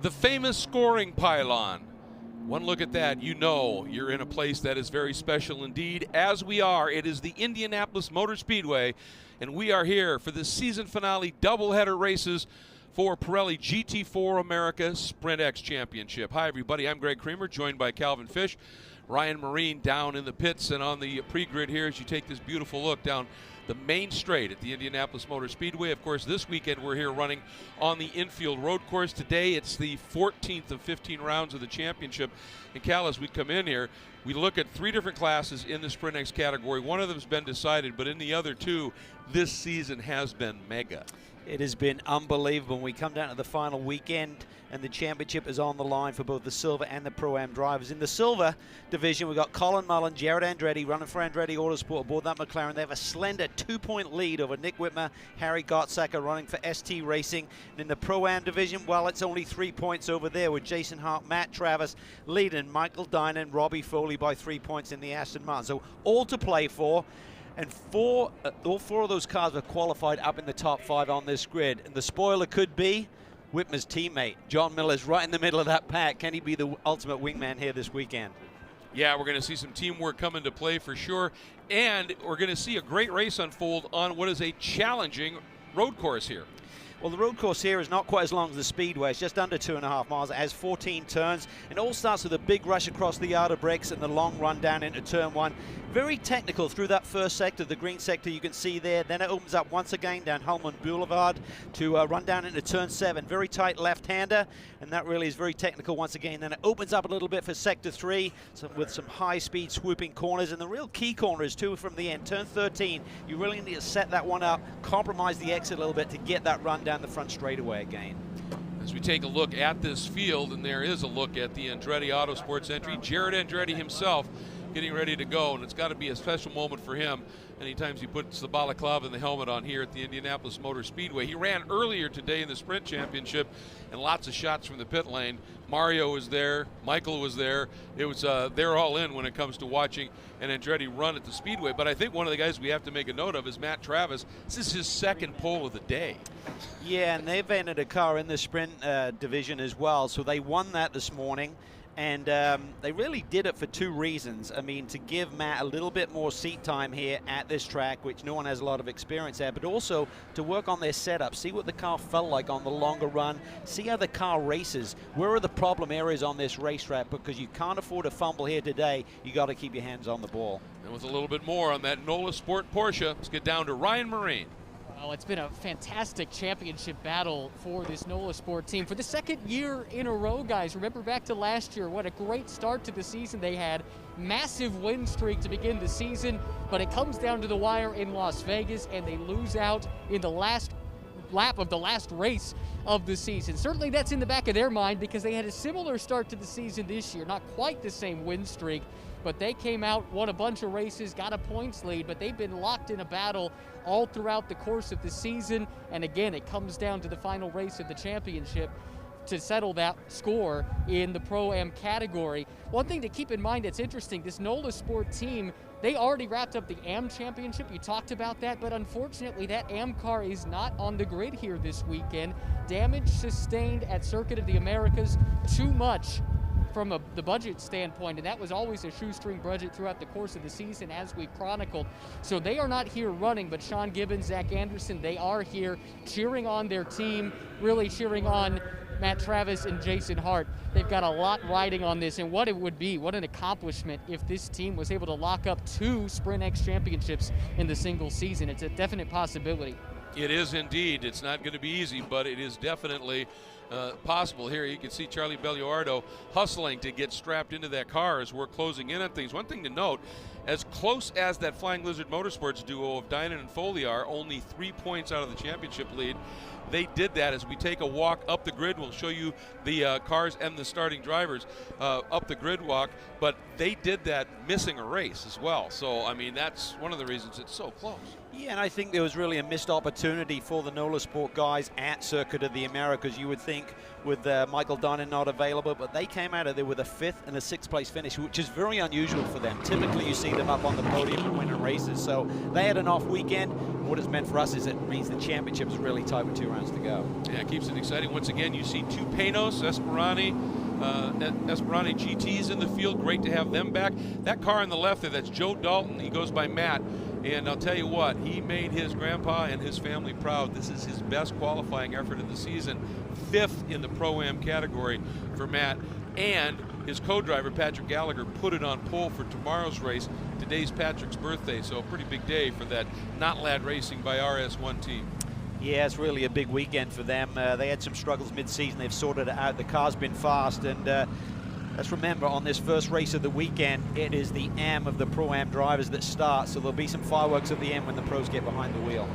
the famous scoring pylon. One look at that, you know you're in a place that is very special indeed, as we are. It is the Indianapolis Motor Speedway, and we are here for the season finale doubleheader races for Pirelli GT4 America Sprint X Championship. Hi, everybody. I'm Greg Creamer, joined by Calvin Fish. Ryan Marine down in the pits and on the pre-grid here as you take this beautiful look down the main straight at the Indianapolis Motor Speedway. Of course, this weekend we're here running on the infield road course. Today it's the 14th of 15 rounds of the championship. And Cal, as we come in here, we look at 3 different classes in the Sprint X category. One of them's been decided, but in the other 2, this season has been mega. It has been unbelievable. We come down to the final weekend, and the championship is on the line for both the Silver and the Pro-Am drivers. In the Silver division, we've got Colin Mullen, Jared Andretti running for Andretti Autosport aboard that McLaren. They have a slender 2-point lead over Nick Whitmer, Harry Gottsacker running for ST Racing. And in the Pro-Am division, well, it's only 3 points over there with Jason Hart, Matt Travis leading Michael Dinan, Robbie Foley by 3 points in the Aston Martin. So all to play for. And all 4 of those cars are qualified up in the top 5 on this grid. And the spoiler could be Whitmer's teammate. John Miller's right in the middle of that pack. Can he be the ultimate wingman here this weekend? Yeah, we're going to see some teamwork come into play for sure. And we're going to see a great race unfold on what is a challenging road course here. Well, the road course here is not quite as long as the speedway. It's just under 2.5 miles. It has 14 turns. It all starts with a big rush across the outer brakes and the long run down into turn 1. Very technical through that first sector, the green sector you can see there. Then it opens up once again down Hulman Boulevard to run down into turn 7. Very tight left-hander, and that really is very technical once again. Then it opens up a little bit for sector 3 with some high-speed swooping corners. And the real key corners, too, from the end. Turn 13, you really need to set that one up, compromise the exit a litwn bit to get that run down the front straightaway again. As we take a look at this field, and there is a look at the Andretti Autosports entry, Jared Andretti himself getting ready to go, and it's got to be a special moment for him anytime he puts the balaclava and the helmet on here at the Indianapolis Motor Speedway. He ran earlier today in the Sprint Championship, and lots of shots from the pit lane. Mario was there, Michael was there. It was they're all in when it comes to watching an Andretti run at the Speedway. But I think one of the guys we have to make a note of is Matt Travis. This is his second pole of the day. Yeah, and they've entered a car in the Sprint division as well, so they won that this morning. And they really did it for 2 reasons. I mean, to give Matt a little bit more seat time here at this track, which no one has a lot of experience at, but also to work on their setup, see what the car felt like on the longer run, see how the car races. Where are the problem areas on this racetrack? Because you can't afford to fumble here today. You got to keep your hands on the ball. And with a little bit more on that NOLA Sport Porsche, let's get down to Ryan Marine. Well, it's been a fantastic championship battle for this NOLA Sport team. For the 2nd year in a row, guys, remember back to last year, what a great start to the season they had. Massive win streak to begin the season, but it comes down to the wire in Las Vegas, and they lose out in the last lap of the last race of the season. Certainly that's in the back of their mind because they had a similar start to the season this year. Not quite the same win streak, but they came out, won a bunch of races, got a points lead, but they've been locked in a battle all throughout the course of the season. And again, it comes down to the final race of the championship to settle that score in the Pro-Am category. One thing to keep in mind that's interesting, this NOLA Sport team, they already wrapped up the AM Championship. You talked about that, but unfortunately that AM car is not on the grid here this weekend. Damage sustained at Circuit of the Americas, too much from the budget standpoint, and that was always a shoestring budget throughout the course of the season as we chronicled. So they are not here running, but Sean Gibbons, Zach Anderson, they are here cheering on their team, really cheering on Matt Travis and Jason Hart. They've got a lot riding on this, and what it would be, what an accomplishment if this team was able to lock up 2 Sprint X championships in the single season. It's a definite possibility. It is indeed. It's not going to be easy, but it is definitely possible. Here you can see Charlie Belluardo hustling to get strapped into that car as we're closing in on things. One thing to note, as close as that Flying Lizard Motorsports duo of Dinan and Foley are, only 3 points out of the championship lead. They did that. As we take a walk up the grid, we'll show you the cars and the starting drivers up the grid walk, but they did that missing a race as well. So, I mean, that's one of the reasons it's so close. Yeah, and I think there was really a missed opportunity for the NOLA Sport guys at Circuit of the Americas. You would think think, with Michael Donnan not available, but they came out of there with a 5th and a 6th place finish, which is very unusual for them. Typically, you see them up on the podium and winning races. So they had an off weekend. What it's meant for us is it means the championship is really tight with 2 rounds to go. Yeah, it keeps it exciting. Once again, you see 2 Panos, Esperani GTs in the field. Great to have them back. That car on the left there, that's Joe Dalton. He goes by Matt. And I'll tell you what, he made his grandpa and his family proud. This is his best qualifying effort of the season. 5th in the Pro-Am category for Matt. And his co-driver, Patrick Gallagher, put it on pole for tomorrow's race. Today's Patrick's birthday, so a pretty big day for that Not Lad Racing by RS1 team. Yeah, it's really a big weekend for them. They had some struggles mid-season. They've sorted it out. The car's been fast, and let's remember, on this first race of the weekend, it is the AM of the Pro-Am drivers that start, so there'll be some fireworks at the end when the pros get behind the wheel.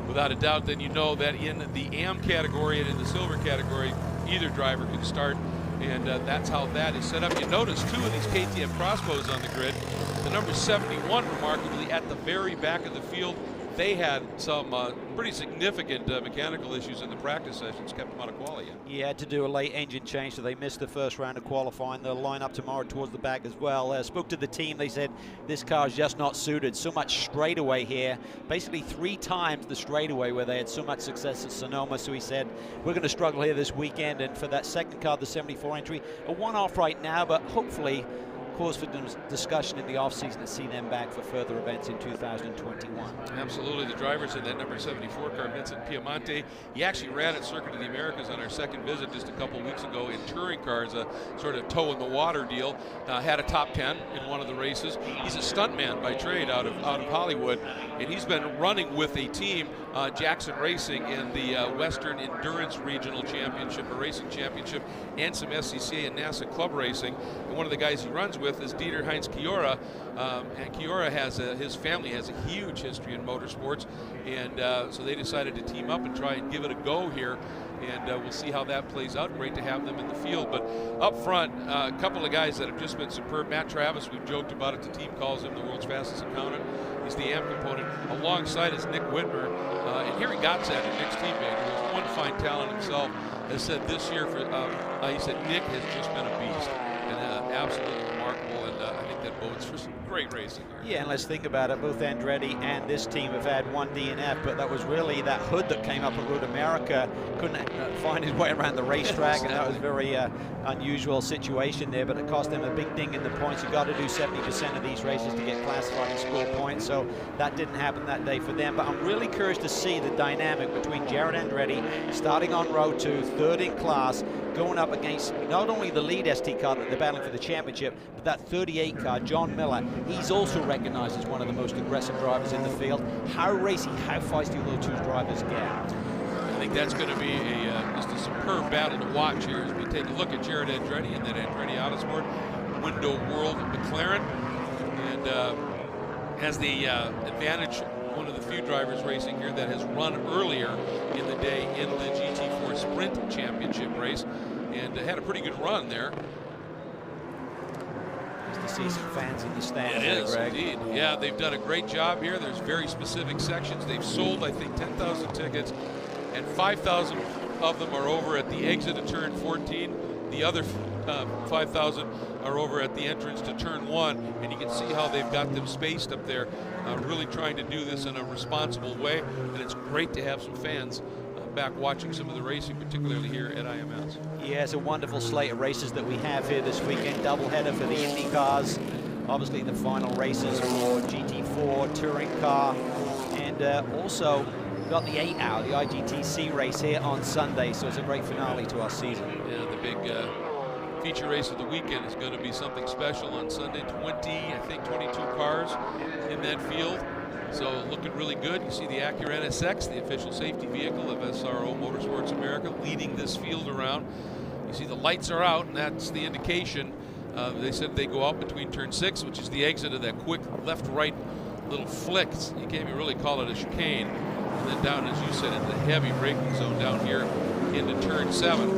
Without a doubt, then you know that in the AM category and in the silver category, either driver can start, and that's how that is set up. You notice 2 of these KTM crossbows on the grid. The number 71, remarkably, at the very back of the field. They had some pretty significant mechanical issues in the practice sessions, kept them out of quali. Yeah, had to do a late engine change, so they missed the first round of qualifying. They'll line up tomorrow towards the back as well. Spoke to the team. They said this car is just not suited. So much straightaway here. Basically 3 times the straightaway where they had so much success at Sonoma. So he said, we're going to struggle here this weekend. And for that second car, the 74 entry, a one-off right now, but hopefully cause for discussion in the off-season to see them back for further events in 2021. Absolutely. The drivers in that number 74 car, Vincent Piemonte, he actually ran at Circuit of the Americas on our second visit just a couple weeks ago in touring cars, a sort of toe-in-the-water deal. Had a top 10 in one of the races. He's a stuntman by trade out of Hollywood, and he's been running with a team, Jackson Racing, in the Western Endurance Regional Championship, a racing championship, and some SCCA and NASA club racing. And one of the guys he runs with is Dieter Heinz Chiora, and Chiora has his family has a huge history in motorsports, and so they decided to team up and try and give it a go here, and we'll see how that plays out. Great to have them in the field. But up front, a couple of guys that have just been superb. Matt Travis, we've joked about it, the team calls him the world's fastest accountant. He's the AM component. Alongside is Nick Whitmer, and Harry Gottsat, Nick's teammate, who's one fine talent himself, has said this year, he said Nick has just been a beast, and absolutely remarkable, and I think that bodes for some great racing here. Yeah, and let's think about it. Both Andretti and this team have had one DNF, but that was really that hood that came up at Road America couldn't find his way around the racetrack, and that was a very unusual situation there, but it cost them a big ding in the points. You got to do 70% of these races to get classified and score points, so that didn't happen that day for them. But I'm really curious to see the dynamic between Jared Andretti starting on row 2, 3rd in class, going up against not only the lead ST car that they're battling for the championship, but that 38 car, John Miller. He's also recognized as one of the most aggressive drivers in the field. How racy, how feisty will those 2 drivers get? I think that's going to be just a superb battle to watch here as we take a look at Jared Andretti and that Andretti Autosport Window World McLaren, and has the advantage, one of the few drivers racing here that has run earlier in the day in the GT4 Sprint Championship race, and had a pretty good run there. Nice to see some fans in the stands. It is, Greg. indeed. Yeah, they've done a great job here. There's very specific sections. They've sold, I think, 10,000 tickets, and 5,000 of them are over at the exit of turn 14. The other 5,000 are over at the entrance to turn 1, and you can see how they've got them spaced up there, really trying to do this in a responsible way, and it's great to have some fans back watching some of the racing, particularly here at IMS. Yeah, it's a wonderful slate of races that we have here this weekend. Doubleheader for the Indy cars, obviously the final races for GT4 touring car, and also we've got the 8-hour, the IGTC race here on Sunday, so it's a great finale to our season. Yeah, the big feature race of the weekend is going to be something special on Sunday. 22 cars in that field, so looking really good. You see the Acura NSX, the official safety vehicle of SRO Motorsports America, leading this field around. You see the lights are out, and that's the indication. They said they go out between turn 6, which is the exit of that quick left-right little flicks. You can't even really call it a chicane. And then down, as you said, in the heavy braking zone down here into turn 7.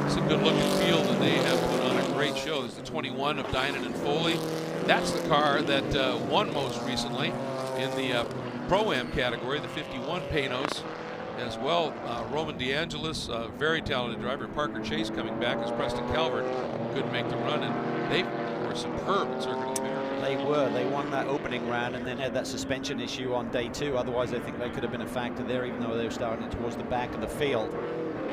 It's a good-looking field, and they have put on a great show. There's the 21 of Dynan and Foley. That's the car that won most recently in the Pro-Am category, the 51 Panos. as well. Roman DeAngelis, a very talented driver. Parker Chase coming back as Preston Calvert couldn't make the run, and they were superb at Circuit of the Americas. They were. They won that opening round and then had that suspension issue on day 2. Otherwise, I think they could have been a factor there, even though they were starting towards the back of the field.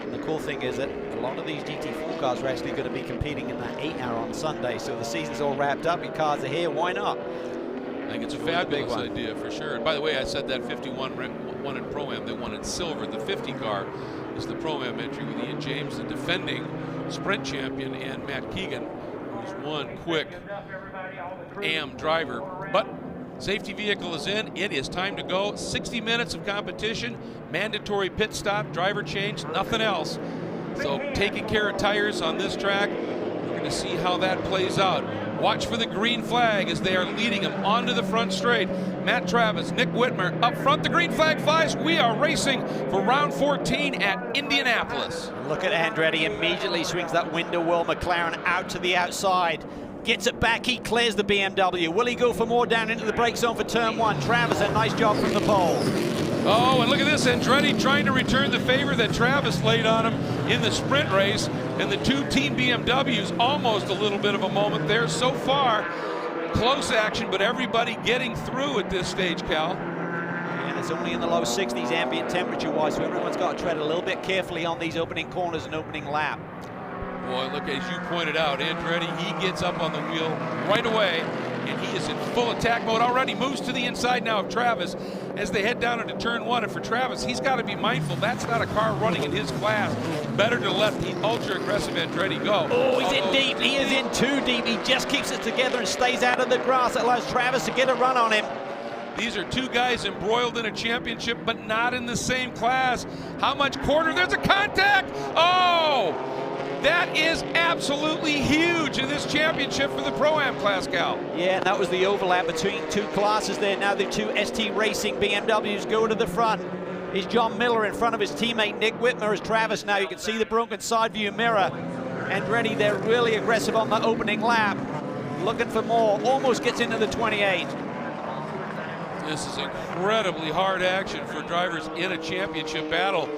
And the cool thing is that a lot of these GT4 cars are actually going to be competing in that 8-hour on Sunday. So the season's all wrapped up. Your cars are here. Why not? I think it's a fabulous idea for sure. And by the way, I said that 51 won in Pro-Am. They won in silver. The 50 car is the Pro-Am entry with Ian James, the defending sprint champion, and Matt Keegan, who's one quick AM driver. But safety vehicle is in. It is time to go. 60 minutes of competition, mandatory pit stop, driver change, nothing else. So taking care of tires on this track, we're going to see how that plays out. Watch for the green flag as they are leading him onto the front straight. Matt Travis, Nick Whitmer up front. The green flag flies. We are racing for round 14 at Indianapolis. Look at Andretti, immediately swings that window well McLaren out to the outside. Gets it back, he clears the BMW. Will he go for more down into the brake zone for turn 1? Travis, a nice job from the pole. Oh, and look at this, Andretti trying to return the favor that Travis laid on him in the sprint race. And the two team BMWs, almost a little bit of a moment there. So far, close action, but everybody getting through at this stage, Cal. And it's only in the low 60s ambient temperature-wise, so everyone's got to tread a little bit carefully on these opening corners and opening lap. Boy, look, as you pointed out, Andretti, he gets up on the wheel right away, and he is in full attack mode already. Moves to the inside now of Travis as they head down into turn 1. And for Travis, he's got to be mindful that's not a car running in his class. Better to let the ultra-aggressive Andretti go. Oh, he's in deep. He is in too deep. He just keeps it together and stays out of the grass. That allows Travis to get a run on him. These are two guys embroiled in a championship, but not in the same class. How much quarter? There's a contact! Oh! That is absolutely huge in this championship for the Pro-Am class, Cal. Yeah, and that was the overlap between two classes there. Now the two ST Racing BMWs go to the front. Is John Miller in front of his teammate Nick Whitmer as Travis now. You can see the broken side view mirror. Andretti, they're really aggressive on the opening lap. Looking for more, almost gets into the 28. This is incredibly hard action for drivers in a championship battle,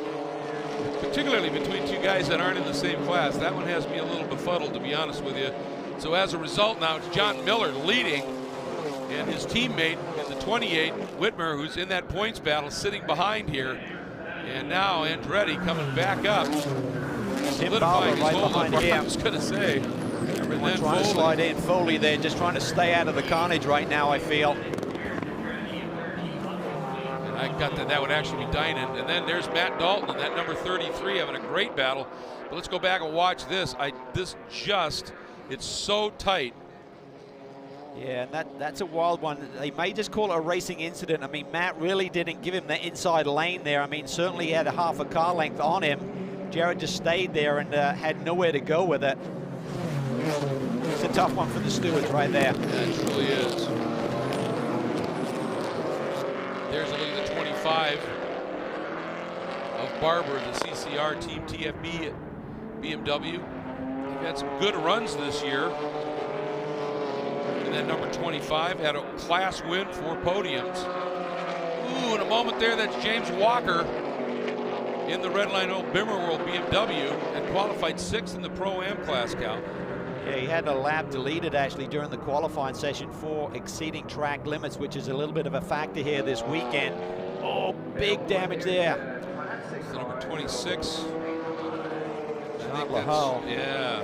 particularly between two guys that aren't in the same class. That one has me a little befuddled, to be honest with you. So as a result now, it's John Miller leading, and his teammate in the 28, Whitmer, who's in that points battle, sitting behind here. And now Andretti coming back up, solidifying his hold on what I was going to say. Everyone trying to slide in. Foley there, just trying to stay out of the carnage right now, I feel. I got that would actually be Dynan. And then there's Matt Dalton and that number 33 having a great battle. But let's go back and watch this. It's so tight. Yeah, and that's a wild one. They may just call it a racing incident. I mean, Matt really didn't give him the inside lane there. I mean, certainly he had a half a car length on him. Jared just stayed there and had nowhere to go with it. It's a tough one for the stewards right there. Yeah, it really is. There's a look at the 25 of Barber, the CCR Team TFB BMW. They've had some good runs this year. And that number 25 had a class win, 4 podiums. Ooh, in a moment there, that's James Walker in the Redline Old Bimmerworld BMW and qualified 6th in the Pro-Am class, Cal. Yeah, he had a lap deleted actually during the qualifying session for exceeding track limits, which is a little bit of a factor here this weekend. Oh, big damage there. So number 26. Yeah.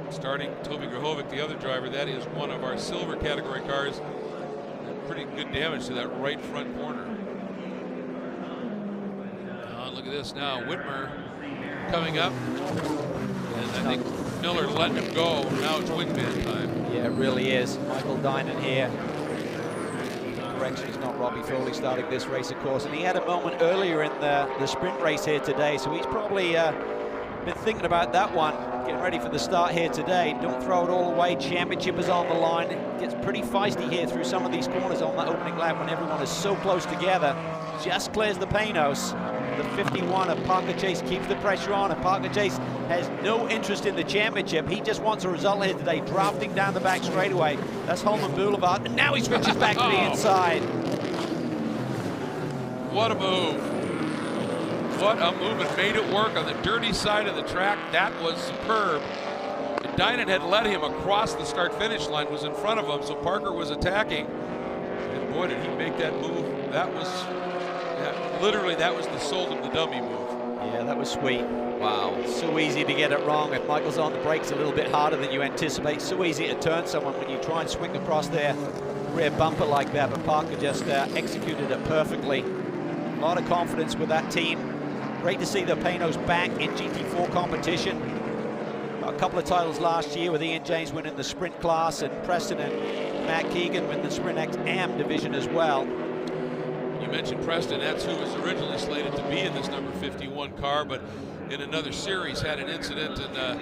Starting Toby Grahovic, the other driver, that is one of our silver category cars. Pretty good damage to that right front corner. Look at this now, Whitmer coming up. And I think Miller letting him go. Now it's wingman time. Yeah, it really is. Michael Dynan here. Correction, it's not Robbie Foley starting this race, of course. And he had a moment earlier in the sprint race here today, so he's probably been thinking about that one. Getting ready for the start here today. Don't throw it all away. Championship is on the line. It gets pretty feisty here through some of these corners on that opening lap when everyone is so close together. Just clears the Panos. The 51 of Parker Chase keeps the pressure on, and Parker Chase has no interest in the championship. He just wants a result here today, drafting down the back straightaway. That's Holman Boulevard, and now he switches back to the inside. what a move. What a move, and made it work on the dirty side of the track. That was superb. Dynan had led him across the start-finish line, was in front of him, so Parker was attacking. And boy, did he make that move. That was, literally, that was the sold him the dummy move. Yeah, that was sweet. Wow. So easy to get it wrong. If Michael's on the brakes a little bit harder than you anticipate, so easy to turn someone when you try and swing across their rear bumper like that, but Parker just executed it perfectly. A lot of confidence with that team. Great to see the Panos back in GT4 competition. A couple of titles last year with Ian James winning the sprint class and Preston and Matt Keegan winning the Sprint X AM division as well. You mentioned Preston, that's who was originally slated to be in this number 51 car, but in another series had an incident and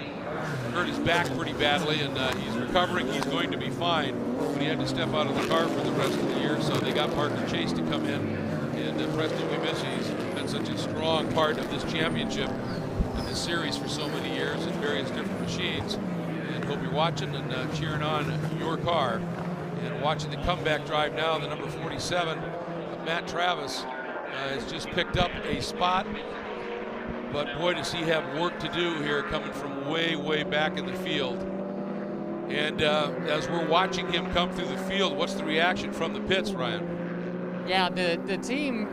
hurt his back pretty badly, and he's recovering. He's going to be fine, but he had to step out of the car for the rest of the year, so they got Parker Chase to come in. And Preston, we miss you. He's been such a strong part of this championship and this series for so many years in various different machines. And hope you're watching and cheering on your car. And watching the comeback drive now, the number 47, Matt Travis, has just picked up a spot. But boy, does he have work to do here, coming from way, way back in the field. And as we're watching him come through the field, what's the reaction from the pits, Ryan? Yeah, the team,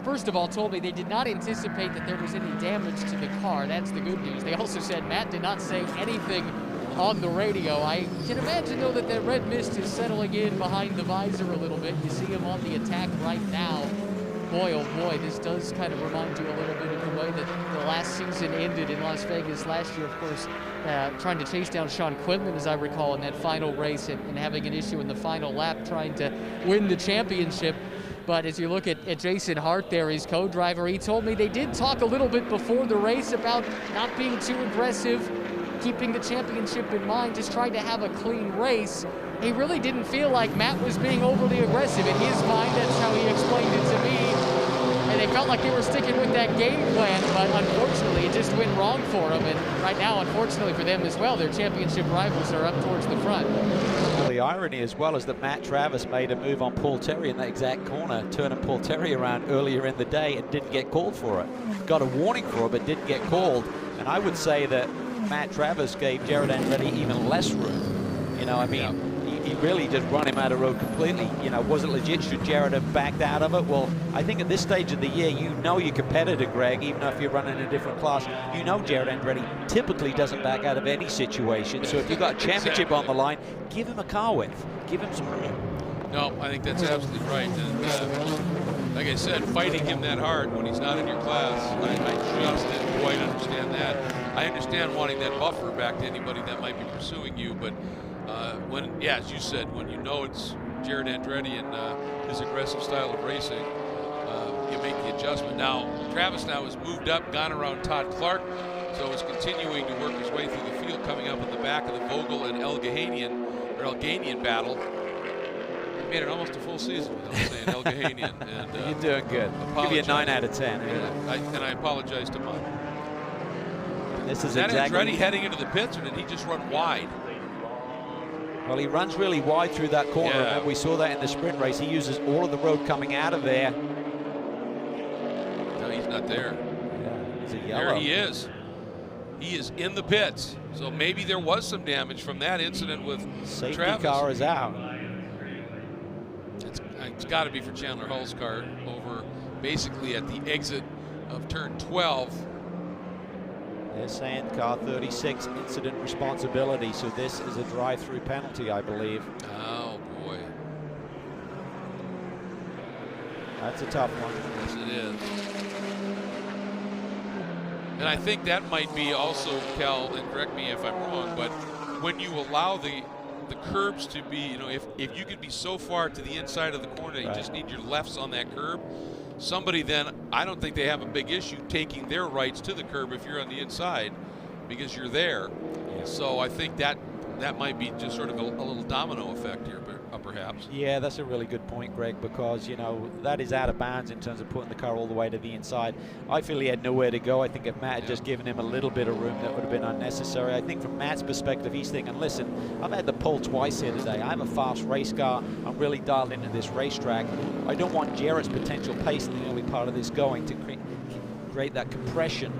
first of all, told me they did not anticipate that there was any damage to the car. That's the good news. They also said Matt did not say anything on the radio. I can imagine, though, that red mist is settling in behind the visor a little bit. You see him on the attack right now. Boy, oh boy, this does kind of remind you a little bit of the way that the last season ended in Las Vegas last year, of course, trying to chase down Sean Quinlan, as I recall, in that final race and having an issue in the final lap trying to win the championship. But as you look at Jason Hart there, his co-driver, he told me they did talk a little bit before the race about not being too aggressive, keeping the championship in mind, just trying to have a clean race. He really didn't feel like Matt was being overly aggressive. In his mind, that's how he explained it to me. And they felt like they were sticking with that game plan, but unfortunately it just went wrong for them. And right now, unfortunately for them as well, their championship rivals are up towards the front. Well, the irony as well is that Matt Travis made a move on Paul Terry in that exact corner, turning Paul Terry around earlier in the day and didn't get called for it. Got a warning for it, but didn't get called. And I would say that Matt Travis gave Jared Andretti even less room. You know, I mean, he really just run him out of road completely. You know, was it legit? Should Jared have backed out of it? Well, I think at this stage of the year, you know your competitor, Greg, even if you're running a different class, you know Jared Andretti typically doesn't back out of any situation. So if you've got a championship on the line, give him a car width. Give him some room. No, I think that's absolutely right. And like I said, fighting him that hard when he's not in your class, I just didn't quite understand that. I understand wanting that buffer back to anybody that might be pursuing you, but when, yeah, as you said, when you know it's Jared Andretti and his aggressive style of racing, you make the adjustment. Now, Travis now has moved up, gone around Todd Clark, so is continuing to work his way through the field, coming up in the back of the Vogel and Elghanian battle. He made it almost a full season without saying Elghanian. And you're doing good. Give you a 9 out of 10. And I apologize to Mike. This is that exactly Andretti heading into the pits, or did he just run wide? Well, he runs really wide through that corner. Yeah. And we saw that in the sprint race. He uses all of the road coming out of there. No, he's not there. Yeah, he's a yellow. There he is. He is in the pits. So maybe there was some damage from that incident with Safety Travis. car is out. It's got to be for Chandler Hull's car over basically at the exit of turn 12. They're saying car 36 incident responsibility, so this is a drive-through penalty, I believe. Oh boy, that's a tough one. Yes, it is. And I think that might be also, Cal, and correct me if I'm wrong, but when you allow the curbs to be, you know, if you could be so far to the inside of the corner that you just need your lefts on that curb, somebody then, I don't think they have a big issue taking their rights to the curb if you're on the inside because you're there. Yeah. So I think that might be just sort of a little domino effect here. But perhaps. Yeah, that's a really good point, Greg, because, you know, that is out of bounds in terms of putting the car all the way to the inside. I feel he had nowhere to go. I think if Matt had just given him a little bit of room, that would have been unnecessary. I think from Matt's perspective, he's thinking, listen, I've had the pole twice here today. I have a fast race car. I'm really dialed into this racetrack. I don't want Jarrett's potential pace in the early part of this going to create that compression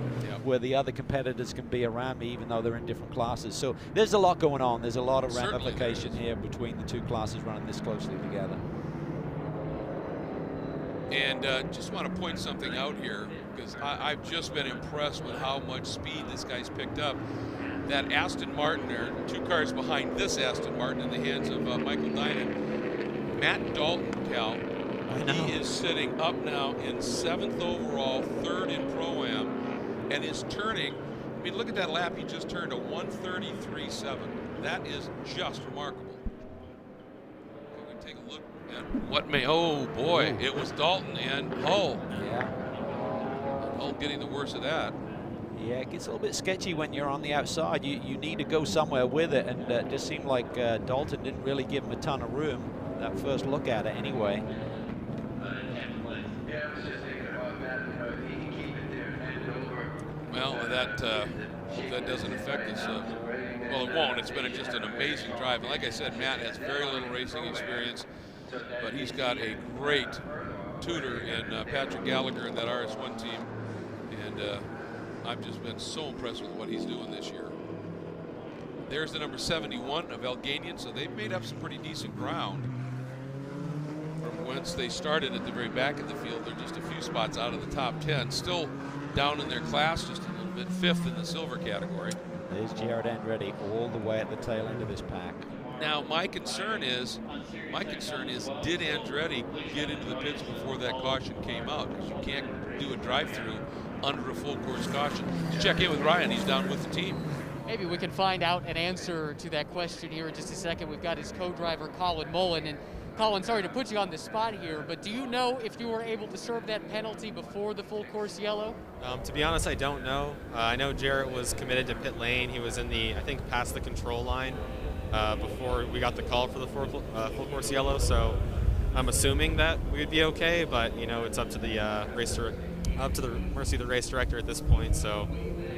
where the other competitors can be around me, even though they're in different classes. So there's a lot going on. There's a lot of ramification here between the two classes running this closely together. And just want to point something out here, because I've just been impressed with how much speed this guy's picked up. That Aston Martin, or 2 cars behind this Aston Martin in the hands of Michael Dinan. Matt Dalton, Cal, he is sitting up now in 7th overall, 3rd in Pro-Am, and is turning, I mean, look at that lap he just turned, a 1:33.7. That is just remarkable. We're going to take a look at what may, oh boy, it was Dalton and Hull. Yeah. Hull getting the worst of that. Yeah, it gets a little bit sketchy when you're on the outside. You need to go somewhere with it, and it just seemed like Dalton didn't really give him a ton of room, that first look at it anyway. Well, that doesn't affect us. Well, it won't. It's been just an amazing drive. And like I said, Matt has very little racing experience, but he's got a great tutor in Patrick Gallagher and that RS1 team. And I've just been so impressed with what he's doing this year. There's the number 71 of Alganian, so they've made up some pretty decent ground. From whence they started at the very back of the field, they're just a few spots out of the top 10. Still down in their class, just a little bit, 5th in the silver category. There's Jared Andretti all the way at the tail end of his pack. Now, my concern is, did Andretti get into the pits before that caution came out? Because you can't do a drive-through under a full course caution. To check in with Ryan, he's down with the team. Maybe we can find out an answer to that question here in just a second. We've got his co-driver, Colin Mullen. And Colin, sorry to put you on the spot here, but do you know if you were able to serve that penalty before the full course yellow? To be honest, I don't know. I know Jarrett was committed to pit lane. He was in the, I think, past the control line before we got the call for the full course yellow. So I'm assuming that we would be okay, but you know, it's up to the up to the mercy of the race director at this point. So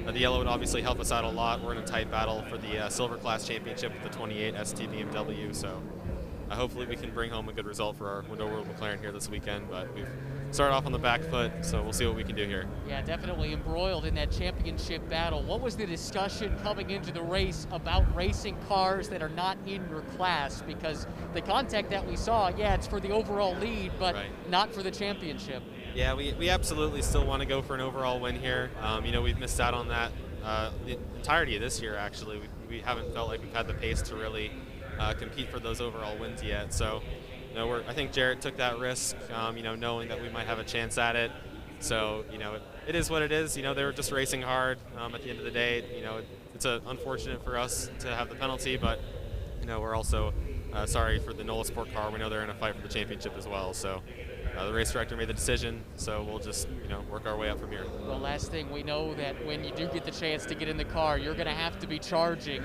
the yellow would obviously help us out a lot. We're in a tight battle for the silver class championship with the 28 ST BMW. So hopefully we can bring home a good result for our Window World McLaren here this weekend, but we've started off on the back foot, so we'll see what we can do here. Yeah, definitely embroiled in that championship battle. What was the discussion coming into the race about racing cars that are not in your class? Because the contact that we saw, yeah, it's for the overall lead, but not for the championship. Yeah, we absolutely still want to go for an overall win here. You know, we've missed out on that the entirety of this year, actually. We haven't felt like we've had the pace to really compete for those overall wins yet. So, you know, I think Jarrett took that risk, you know, knowing that we might have a chance at it. So, you know, it is what it is. You know, they were just racing hard at the end of the day. You know, it's unfortunate for us to have the penalty, but, you know, we're also sorry for the NOLA Sport car. We know they're in a fight for the championship as well. So the race director made the decision, so we'll just, you know, work our way up from here. Well, last thing, we know that when you do get the chance to get in the car, you're going to have to be charging.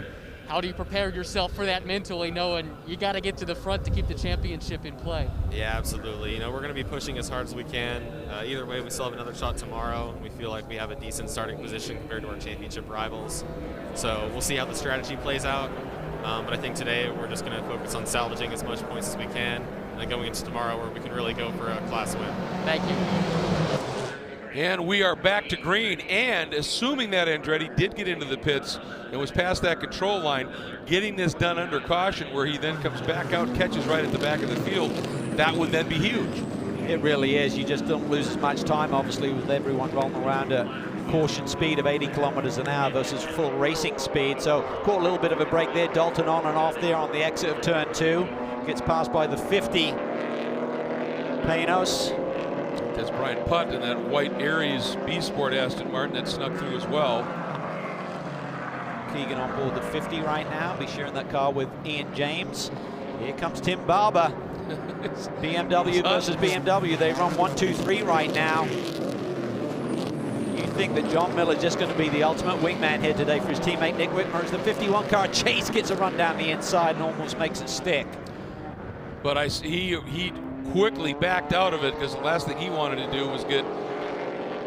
How do you prepare yourself for that mentally, knowing you got to get to the front to keep the championship in play? Yeah, absolutely. You know, we're going to be pushing as hard as we can. Either way, we still have another shot tomorrow. We feel like we have a decent starting position compared to our championship rivals. So we'll see how the strategy plays out. But I think today we're just going to focus on salvaging as much points as we can, and then going into tomorrow where we can really go for a class win. Thank you. And we are back to green, and assuming that Andretti did get into the pits and was past that control line, getting this done under caution where he then comes back out, catches right at the back of the field, that would then be huge. It really is. You just don't lose as much time, obviously, with everyone rolling around at caution speed of 80 kilometers an hour versus full racing speed. So caught a little bit of a break there. Dalton on and off there on the exit of turn 2. Gets passed by the 50 Panos. That's Brian Putt in that white Aries B Sport Aston Martin that snuck through as well. Keegan on board the 50 right now. Be sharing that car with Ian James. Here comes Tim Barber. BMW versus BMW. They run 1, 2, 3 right now. You think that John Miller's just going to be the ultimate wingman here today for his teammate Nick Whitmer as the 51 car Chase gets a run down the inside and almost makes it stick. But he quickly backed out of it because the last thing he wanted to do was get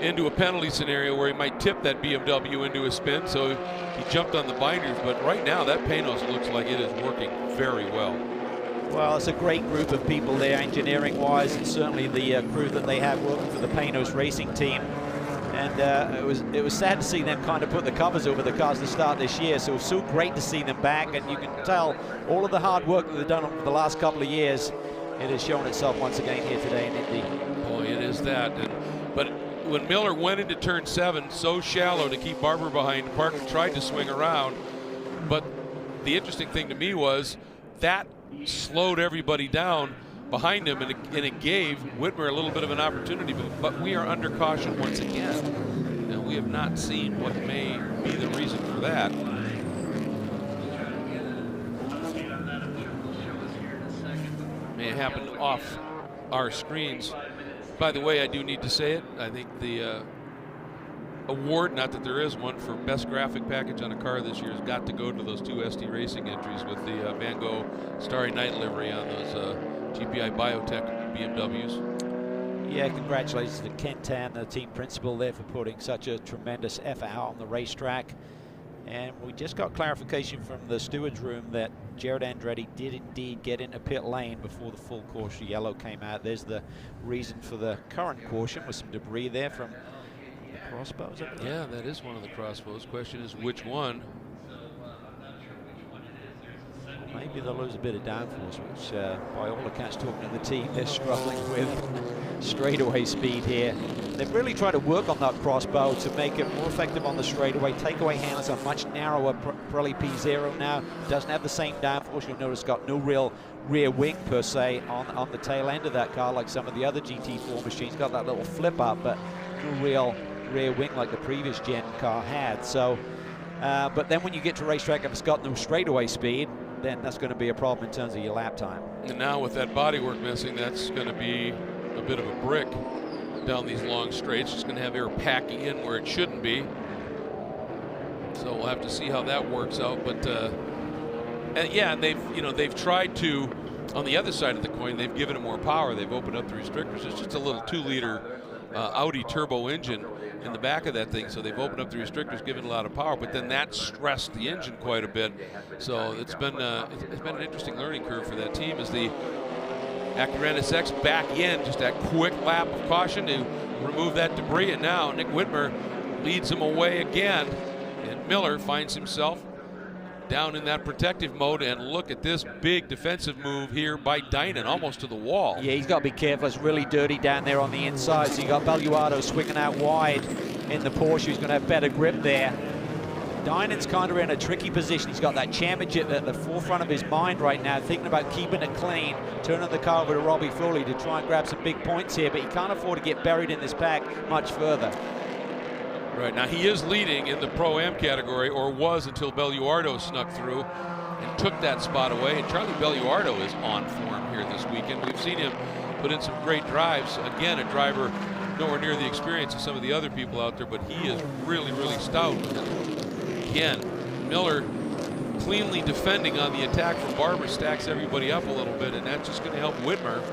into a penalty scenario where he might tip that BMW into a spin, so he jumped on the binders. But right now, that Panos looks like it is working very well. Well, it's a great group of people there, engineering-wise, and certainly the crew that they have working for the Panos racing team. And it was sad to see them kind of put the covers over the cars to start this year. So it was so great to see them back, and you can tell all of the hard work that they've done over the last couple of years. It has shown itself once again here today in Indy. Boy, it is that. But when Miller went into turn 7 so shallow to keep Barber behind, Parker tried to swing around. But the interesting thing to me was that slowed everybody down behind him, and it gave Whitmer a little bit of an opportunity. But we are under caution once again, and we have not seen what may be the reason for that. May have happened off our screens. By the way, I do need to say it. I think the award, not that there is one, for best graphic package on a car this year has got to go to those 2 SD Racing entries with the Van Gogh Starry Night livery on those GPI Biotech BMWs. Yeah, congratulations to Ken Tan, the team principal there, for putting such a tremendous effort out on the racetrack. And we just got clarification from the steward's room that Jared Andretti did indeed get into pit lane before the full caution yellow came out. There's the reason for the current caution, with some debris there from the crossbow. Is that yeah, that is one of the crossbows. Question is which one? Maybe they'll lose a bit of downforce, which by all accounts, talking to the team, they're struggling with straightaway speed here. They've really tried to work on that crossbow to make it more effective on the straightaway. Takeaway handles are much narrower. Pirelli P0 now doesn't have the same downforce. You'll notice got no real rear wing per se on the tail end of that car like some of the other GT4 machines. Got that little flip up, but no real rear wing like the previous gen car had. So, but then when you get to racetrack, if it's got no straightaway speed, then that's going to be a problem in terms of your lap time. And now with that bodywork missing, that's going to be a bit of a brick down these long straights. It's going to have air packing in where it shouldn't be. So we'll have to see how that works out. But and yeah, they've tried to, on the other side of the coin, they've given it more power. They've opened up the restrictors. It's just a little 2-liter Audi turbo engine in the back of that thing, so they've opened up the restrictors, given a lot of power, but then that stressed the engine quite a bit. So it's been an interesting learning curve for that team as the Acura NSX back in, just that quick lap of caution to remove that debris, and now Nick Whitmer leads him away again, and Miller finds himself down in that protective mode. And look at this big defensive move here by Dynan, almost to the wall. Yeah, he's got to be careful. It's really dirty down there on the inside. So you got Belluardo swinging out wide in the Porsche. He's going to have better grip there. Dynan's kind of in a tricky position. He's got that championship at the forefront of his mind right now, thinking about keeping it clean, turning the car over to Robbie Foley to try and grab some big points here, but he can't afford to get buried in this pack much further. Right, now he is leading in the Pro-Am category, or was until Belluardo snuck through and took that spot away. And Charlie Belluardo is on form here this weekend. We've seen him put in some great drives. Again, a driver nowhere near the experience of some of the other people out there, but he is really, really stout. And again, Miller cleanly defending on the attack from Barber, stacks everybody up a little bit, and that's just going to help Whitmer.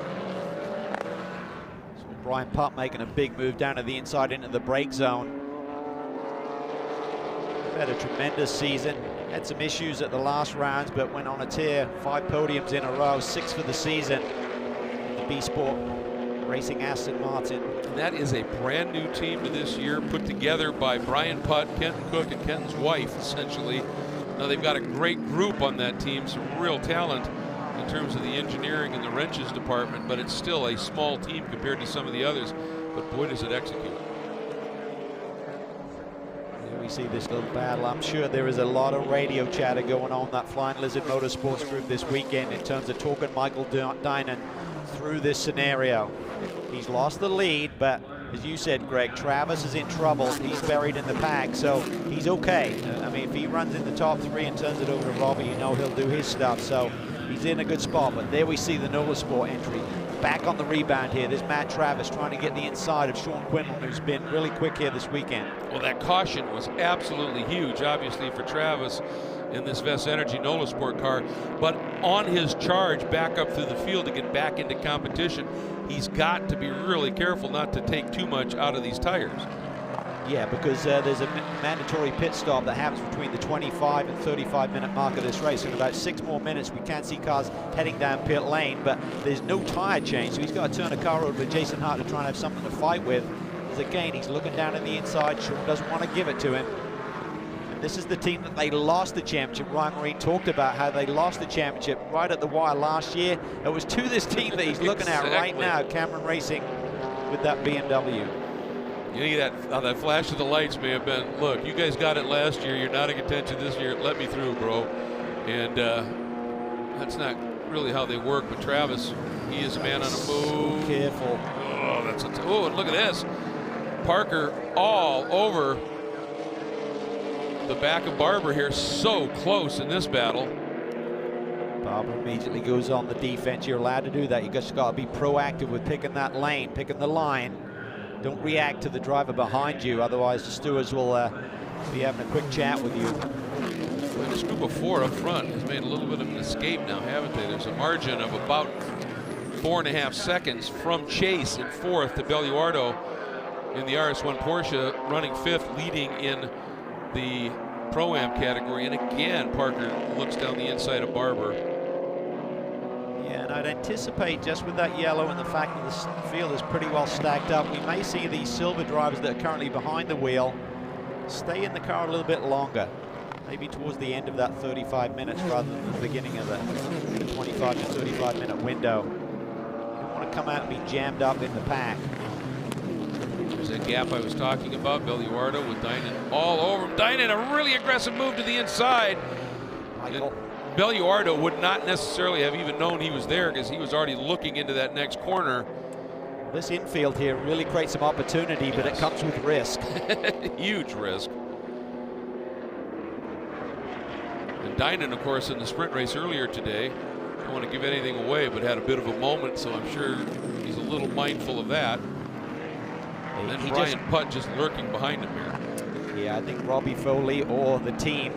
So Brian Putt making a big move down to the inside into the brake zone. Had a tremendous season, had some issues at the last rounds, but went on a tear. 5 podiums in a row, 6 for the season. The B-Sport Racing Aston Martin. And that is a brand new team to this year, put together by Brian Putt, Kenton Cook, and Kenton's wife, essentially. Now they've got a great group on that team, some real talent in terms of the engineering and the wrenches department, but it's still a small team compared to some of the others. But boy, does it execute. We see this little battle. I'm sure there is a lot of radio chatter going on that Flying Lizard Motorsports Group this weekend in terms of talking Michael Dynan through this scenario. He's lost the lead, but as you said, Greg, Travis is in trouble. He's buried in the pack, so he's okay. I mean, if he runs in the top 3 and turns it over to Robbie, you know he'll do his stuff. So he's in a good spot. But there we see the Nola Sport entry. back on the rebound here. There's Matt Travis trying to get the inside of Sean Quinlan, who's been really quick here this weekend. Well, that caution was absolutely huge, obviously, for Travis in this Vest Energy NOLA Sport car, but on his charge back up through the field to get back into competition, he's got to be really careful not to take too much out of these tires. Yeah, because there's a mandatory pit stop that happens between the 25 and 35 minute mark of this race. In about 6 more minutes, we can see cars heading down pit lane, but there's no tire change, so he's got to turn a car over to Jason Hart to try and have something to fight with. As again, he's looking down on the inside. Sean doesn't want to give it to him. And this is the team that they lost the championship. Ryan Marine talked about how they lost the championship right at the wire last year. It was to this team that he's looking at right now, Cameron Racing, with that BMW. You know, that flash of the lights may have been, look, you guys got it last year, you're not in contention this year, let me through, bro. And that's not really how they work, but Travis, he is a man on a move. Careful. Oh, and look at this. Parker all over the back of Barber here, so close in this battle. Barber immediately goes on the defense. You're allowed to do that. You just got to be proactive with picking that lane, picking the line. Don't react to the driver behind you, otherwise the stewards will be having a quick chat with you. Well, this group of 4 up front has made a little bit of an escape now, haven't they? There's a margin of about 4.5 seconds from Chase in 4th to Belluardo in the RS1 Porsche, running 5th, leading in the Pro-Am category. And again, Parker looks down the inside of Barber. Yeah, and I'd anticipate, just with that yellow and the fact that the field is pretty well stacked up, we may see these silver drivers that are currently behind the wheel stay in the car a little bit longer, maybe towards the end of that 35 minutes rather than the beginning of the 25 to 35 minute window. You don't want to come out and be jammed up in the pack. There's that gap I was talking about, Belluardo with Dynan all over him. Dynan, a really aggressive move to the inside. Michael. Belluardo would not necessarily have even known he was there because he was already looking into that next corner. This infield here really creates some opportunity, but it comes with risk. Huge risk. And Dynan, of course, in the sprint race earlier today, don't want to give anything away, but had a bit of a moment, so I'm sure he's a little mindful of that. And then Brian Putt just lurking behind him here. Yeah, I think Robbie Foley or the team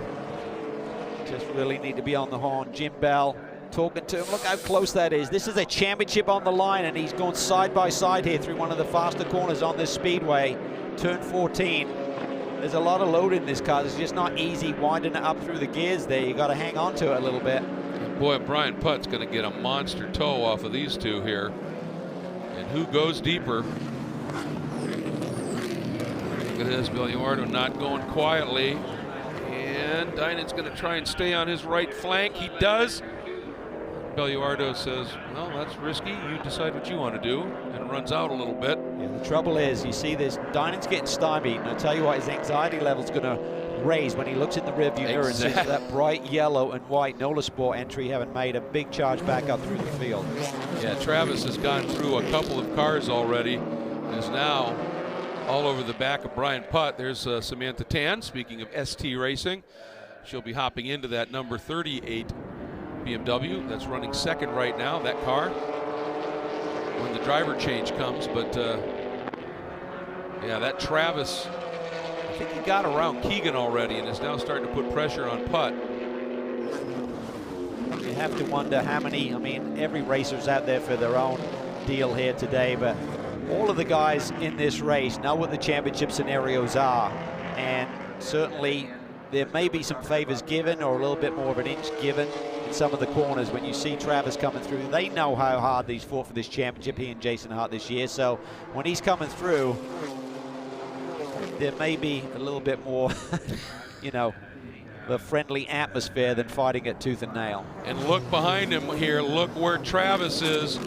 just really need to be on the horn. Jim Bell talking to him. Look how close that is. This is a championship on the line, and he's gone side by side here through one of the faster corners on this speedway. Turn 14. There's a lot of load in this car. It's just not easy winding it up through the gears there. You got to hang on to it a little bit. And boy, Brian Putt's going to get a monster tow off of these two here. And who goes deeper? Look at this, Belluardo not going quietly. And Dynan's going to try and stay on his right flank. He does. Belluardo says, well, that's risky. You decide what you want to do, and runs out a little bit. Yeah, the trouble is, you see this, Dynan's getting stymied, and I'll tell you what, his anxiety level's going to raise when he looks in the rearview mirror and sees that bright yellow and white NOLA Sport entry having made a big charge back up through the field. Yeah, Travis has gone through a couple of cars already, and is now all over the back of Brian Putt. There's Samantha Tan, speaking of ST Racing. She'll be hopping into that number 38 BMW that's running 2nd right now, that car, when the driver change comes. But yeah, that Travis, I think he got around Keegan already and is now starting to put pressure on Putt. You have to wonder how many, I mean, every racer's out there for their own deal here today, but all of the guys in this race know what the championship scenarios are, and certainly there may be some favors given or a little bit more of an inch given in some of the corners. When you see Travis coming through, they know how hard he's fought for this championship, he and Jason Hart this year, so when he's coming through, there may be a little bit more, you know, a friendly atmosphere than fighting it tooth and nail. And look behind him here, look where Travis is.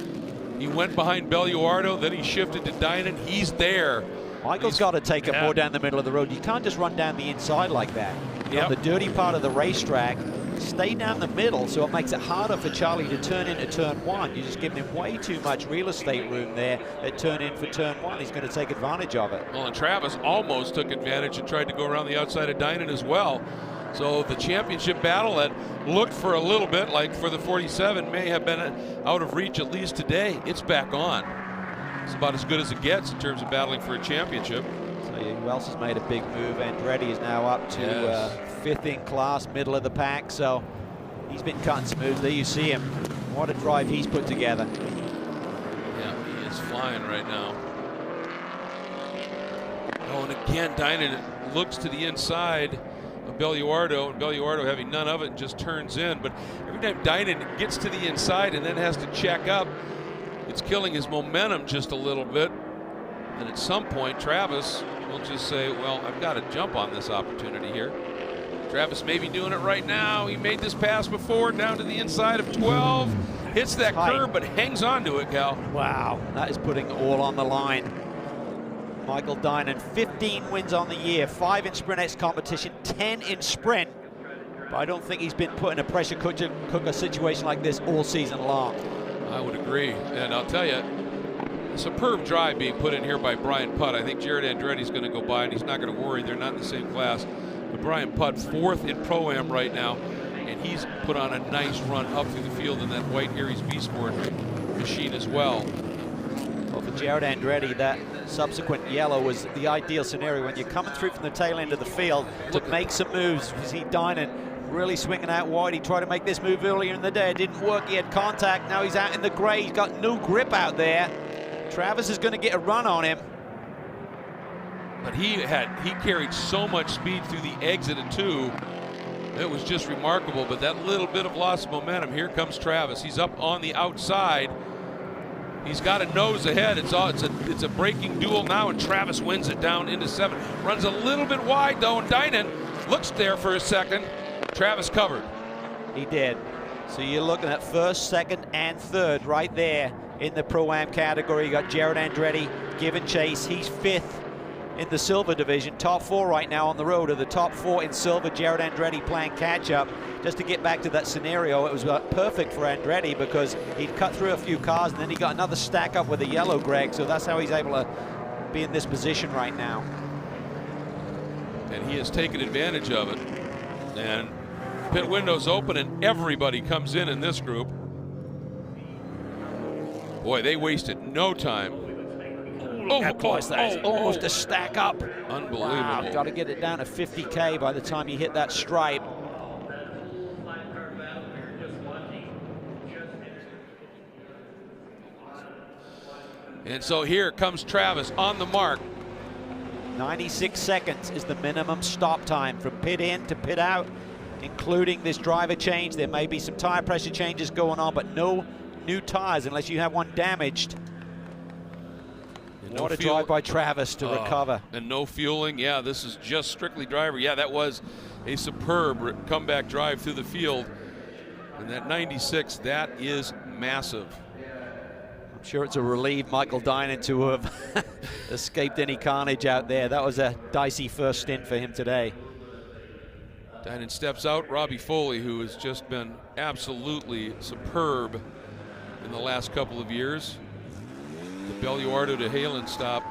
He went behind Belluardo, then he shifted to Dynan. He's there. Michael's got to take it more down the middle of the road. You can't just run down the inside like that. Yep. On the dirty part of the racetrack, stay down the middle, so it makes it harder for Charlie to turn into turn 1. You're just giving him way too much real estate room there at turn in for turn 1. He's going to take advantage of it. Well, and Travis almost took advantage and tried to go around the outside of Dynan as well. So the championship battle that looked for a little bit like for the 47 may have been out of reach at least today. It's back on. It's about as good as it gets in terms of battling for a championship. So who else has made a big move? Andretti is now up to 5th in class, middle of the pack. So he's been cutting some moves. There you see him. What a drive he's put together. Yeah, he is flying right now. Oh, and again, Dynan looks to the inside of Belluardo, and Belluardo having none of it just turns in. But every time Dynan gets to the inside and then has to check up, it's killing his momentum just a little bit. And at some point, Travis will just say, well, I've got to jump on this opportunity here. Travis may be doing it right now. He made this pass before, down to the inside of 12. Hits that curb, but hangs on to it, Cal. Wow, that is putting all on the line. Michael Dynan, 15 wins on the year, 5 in Sprint X competition, 10 in sprint. But I don't think he's been put in a pressure cooker situation like this all season long. I would agree, and I'll tell you, a superb drive being put in here by Brian Putt. I think Jared Andretti's going to go by, and he's not going to worry. They're not in the same class. But Brian Putt, 4th in Pro-Am right now, and he's put on a nice run up through the field in that white Aries B Sport machine as well. Well, for Jared Andretti, that subsequent yellow was the ideal scenario when you're coming through from the tail end of the field to make some moves. You see Dynan really swinging out wide. He tried to make this move earlier in the day. It didn't work. He had contact. Now he's out in the gray. He's got no grip out there. Travis is going to get a run on him. But he carried so much speed through the exit at 2. It was just remarkable. But that little bit of loss of momentum. Here comes Travis. He's up on the outside. He's got a nose ahead. It's a breaking duel now, and Travis wins it down into 7. Runs a little bit wide though, and Dynan looks there for a second. Travis covered. He did. So you're looking at 1st, 2nd, and 3rd right there in the Pro-Am category. You got Jared Andretti giving chase. He's 5th in the silver division. Top 4 right now on the road. Of the top 4 in silver, Jared Andretti playing catch-up. Just to get back to that scenario, it was perfect for Andretti because he'd cut through a few cars and then he got another stack up with a yellow, Greg. So that's how he's able to be in this position right now. And he has taken advantage of it. And pit window's open and everybody comes in this group. Boy, they wasted no time. That's almost a stack up. Unbelievable. Wow, got to get it down to 50K by the time you hit that stripe. And so here comes Travis on the mark. 96 seconds is the minimum stop time from pit in to pit out, including this driver change. There may be some tire pressure changes going on, but no new tires unless you have one damaged. What a drive by Travis to recover. And no fueling. Yeah, this is just strictly driver. Yeah, that was a superb comeback drive through the field. And that 96, that is massive. I'm sure it's a relief, Michael Dynan, to have escaped any carnage out there. That was a dicey first stint for him today. Dynan steps out. Robbie Foley, who has just been absolutely superb in the last couple of years. The Belluardo to Halen stop.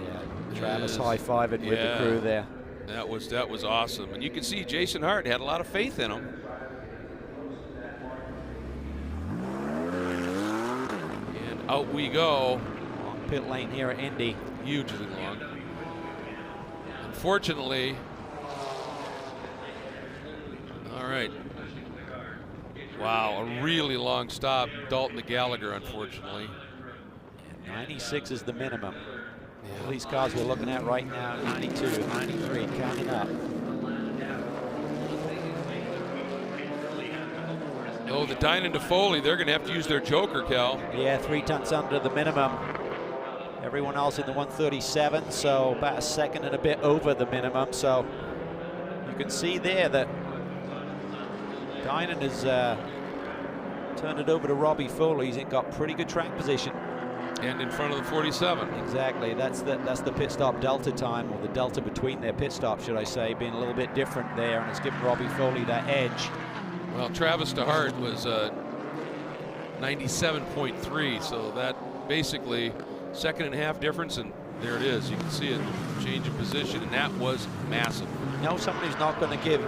Yeah, Travis high-fiving with the crew there. That was awesome. And you can see Jason Hart had a lot of faith in him. And out we go. Long pit lane here at Indy. Hugely long. Unfortunately, all right. Wow, a really long stop. Dalton to Gallagher, unfortunately. And 96 is the minimum. Yeah. All these cars we're looking at right now, 92, 93, counting up. Oh, the Dynan to Foley, they're going to have to use their joker, Cal. Yeah, 3 tenths under the minimum. Everyone else in the 137, so about a second and a bit over the minimum. So you can see there that Dynan has turned it over to Robbie Foley. He's got pretty good track position. And in front of the 47. Exactly. That's the pit stop delta time, or the delta between their pit stops, should I say, being a little bit different there, and it's given Robbie Foley that edge. Well, Travis to Hart was 97.3, so that basically second and a half difference in There it is. You can see it change of position, and that was massive. You know, somebody's not going to give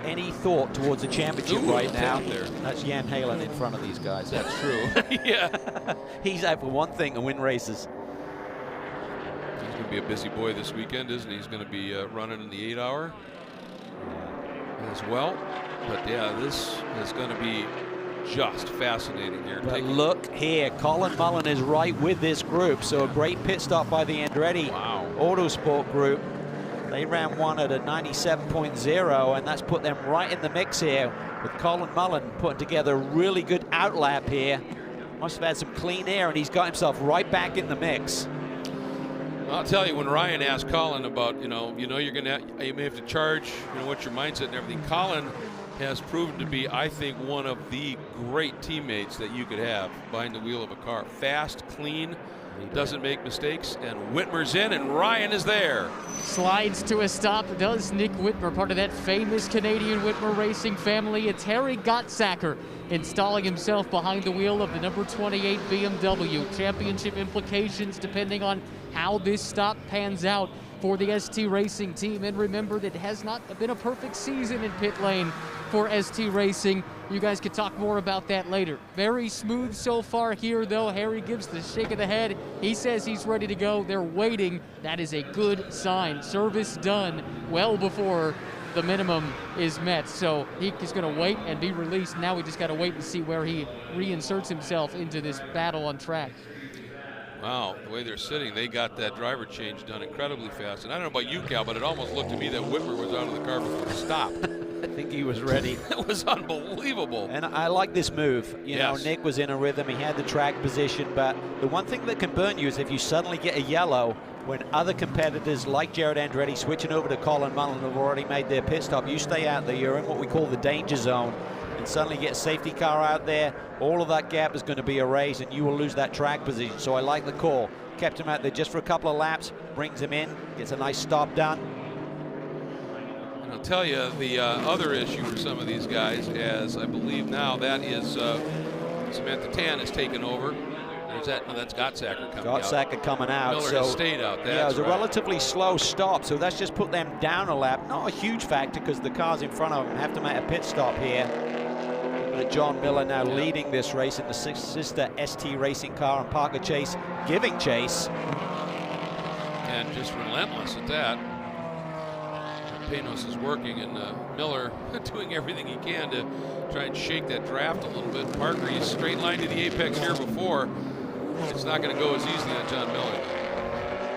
any thought towards the championship right now. There. That's Jan Halen in front of these guys. That's true. Yeah. He's out for one thing, to win races. He's going to be a busy boy this weekend, isn't he? He's going to be running in the 8-hour as well. But yeah, this is going to be just fascinating here. But look here, Colin Mullen is right with this group. So a great pit stop by the Andretti Autosport Group. They ran one at a 97.0, and that's put them right in the mix here with Colin Mullen putting together a really good outlap here. Must have had some clean air, and he's got himself right back in the mix. I'll tell you, when Ryan asked Colin about, you may have to charge, what's your mindset and everything. Colin has proven to be, I think, one of the great teammates that you could have behind the wheel of a car. Fast, clean, doesn't make mistakes, and Whitmer's in, and Ryan is there. Slides to a stop, does Nick Whitmer, part of that famous Canadian Whitmer racing family. It's Harry Gottsacker installing himself behind the wheel of the number 28 BMW. Championship implications depending on how this stop pans out for the ST Racing team. And remember, that it has not been a perfect season in pit lane for ST Racing. You guys can talk more about that later. Very smooth so far here, though. Harry gives the shake of the head. He says he's ready to go. They're waiting. That is a good sign. Service done well before the minimum is met. So he is going to wait and be released. Now we just got to wait and see where he reinserts himself into this battle on track. Wow, the way they're sitting, they got that driver change done incredibly fast. And I don't know about you, Cal, but it almost looked to me that Whitmer was out of the car before the stop. I think he was ready. It was unbelievable. And I like this move. You know, Nick was in a rhythm. He had the track position. But the one thing that can burn you is if you suddenly get a yellow when other competitors like Jared Andretti switching over to Colin Mullen have already made their pit stop. You stay out there. You're in what we call the danger zone. And suddenly get a safety car out there, all of that gap is going to be erased, and you will lose that track position. So I like the call. Kept him out there just for a couple of laps, brings him in, gets a nice stop done. And I'll tell you, the other issue for some of these guys, as I believe now, that is Samantha Tan has taken over. There's that. No, that's Gottsacker coming out. Gottsacker coming out. Miller so has stayed out. That's yeah, it was right. a relatively slow stop, so that's just put them down a lap. Not a huge factor because the cars in front of them have to make a pit stop here. John Miller now leading this race in the sister ST Racing car, and Parker Chase giving chase. And just relentless at that. Panos is working, and Miller doing everything he can to try and shake that draft a little bit. Parker, he's straight line to the apex here before. It's not going to go as easily on John Miller.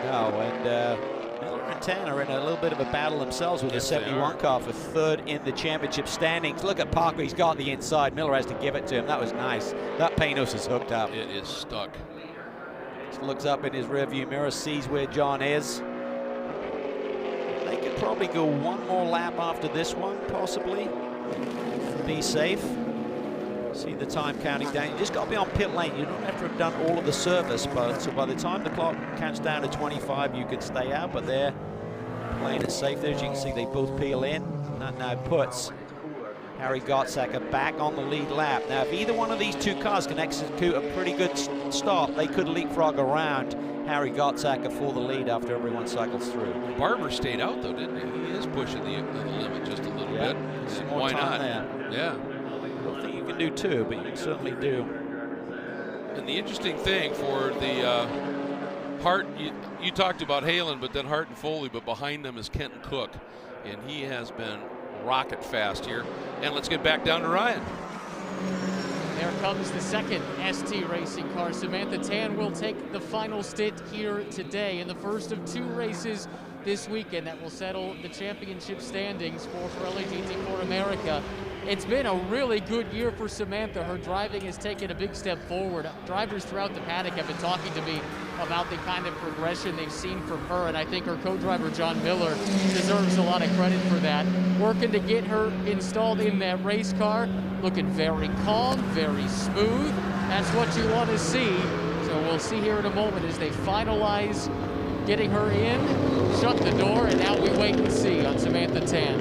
No, and Miller and Tan are in a little bit of a battle themselves with the 71 car for third in the championship standings. Look at Parker, he's got the inside. Miller has to give it to him. That was nice. That Panos is hooked up. It is stuck. Just looks up in his rearview mirror, sees where John is. They could probably go one more lap after this one, possibly. Be safe. See the time counting down. You just got to be on pit lane. You don't have to have done all of the service, but so by the time the clock counts down to 25, you can stay out. But they're playing it safe there. As you can see, they both peel in. And that now puts Harry Gottsacker back on the lead lap. Now, if either one of these two cars can execute a pretty good stop, they could leapfrog around Harry Gottsacker for the lead after everyone cycles through. Barber stayed out, though, didn't he? He is pushing the limit just a little bit. Why not? There. Yeah. I don't think you can do two, but you can certainly do. And the interesting thing for the Hart, you talked about Halen, but then Hart and Foley, but behind them is Kenton Cook, and he has been rocket fast here. And let's get back down to Ryan. There comes the second ST Racing car. Samantha Tan will take the final stint here today in the first of two races this weekend that will settle the championship standings for Pirelli GT4 America. It's been a really good year for Samantha. Her driving has taken a big step forward. Drivers throughout the paddock have been talking to me about the kind of progression they've seen from her, and I think her co-driver John Miller deserves a lot of credit for that. Working to get her installed in that race car, looking very calm, very smooth. That's what you want to see. So we'll see here in a moment as they finalize getting her in, shut the door, and now we wait and see on Samantha Tan.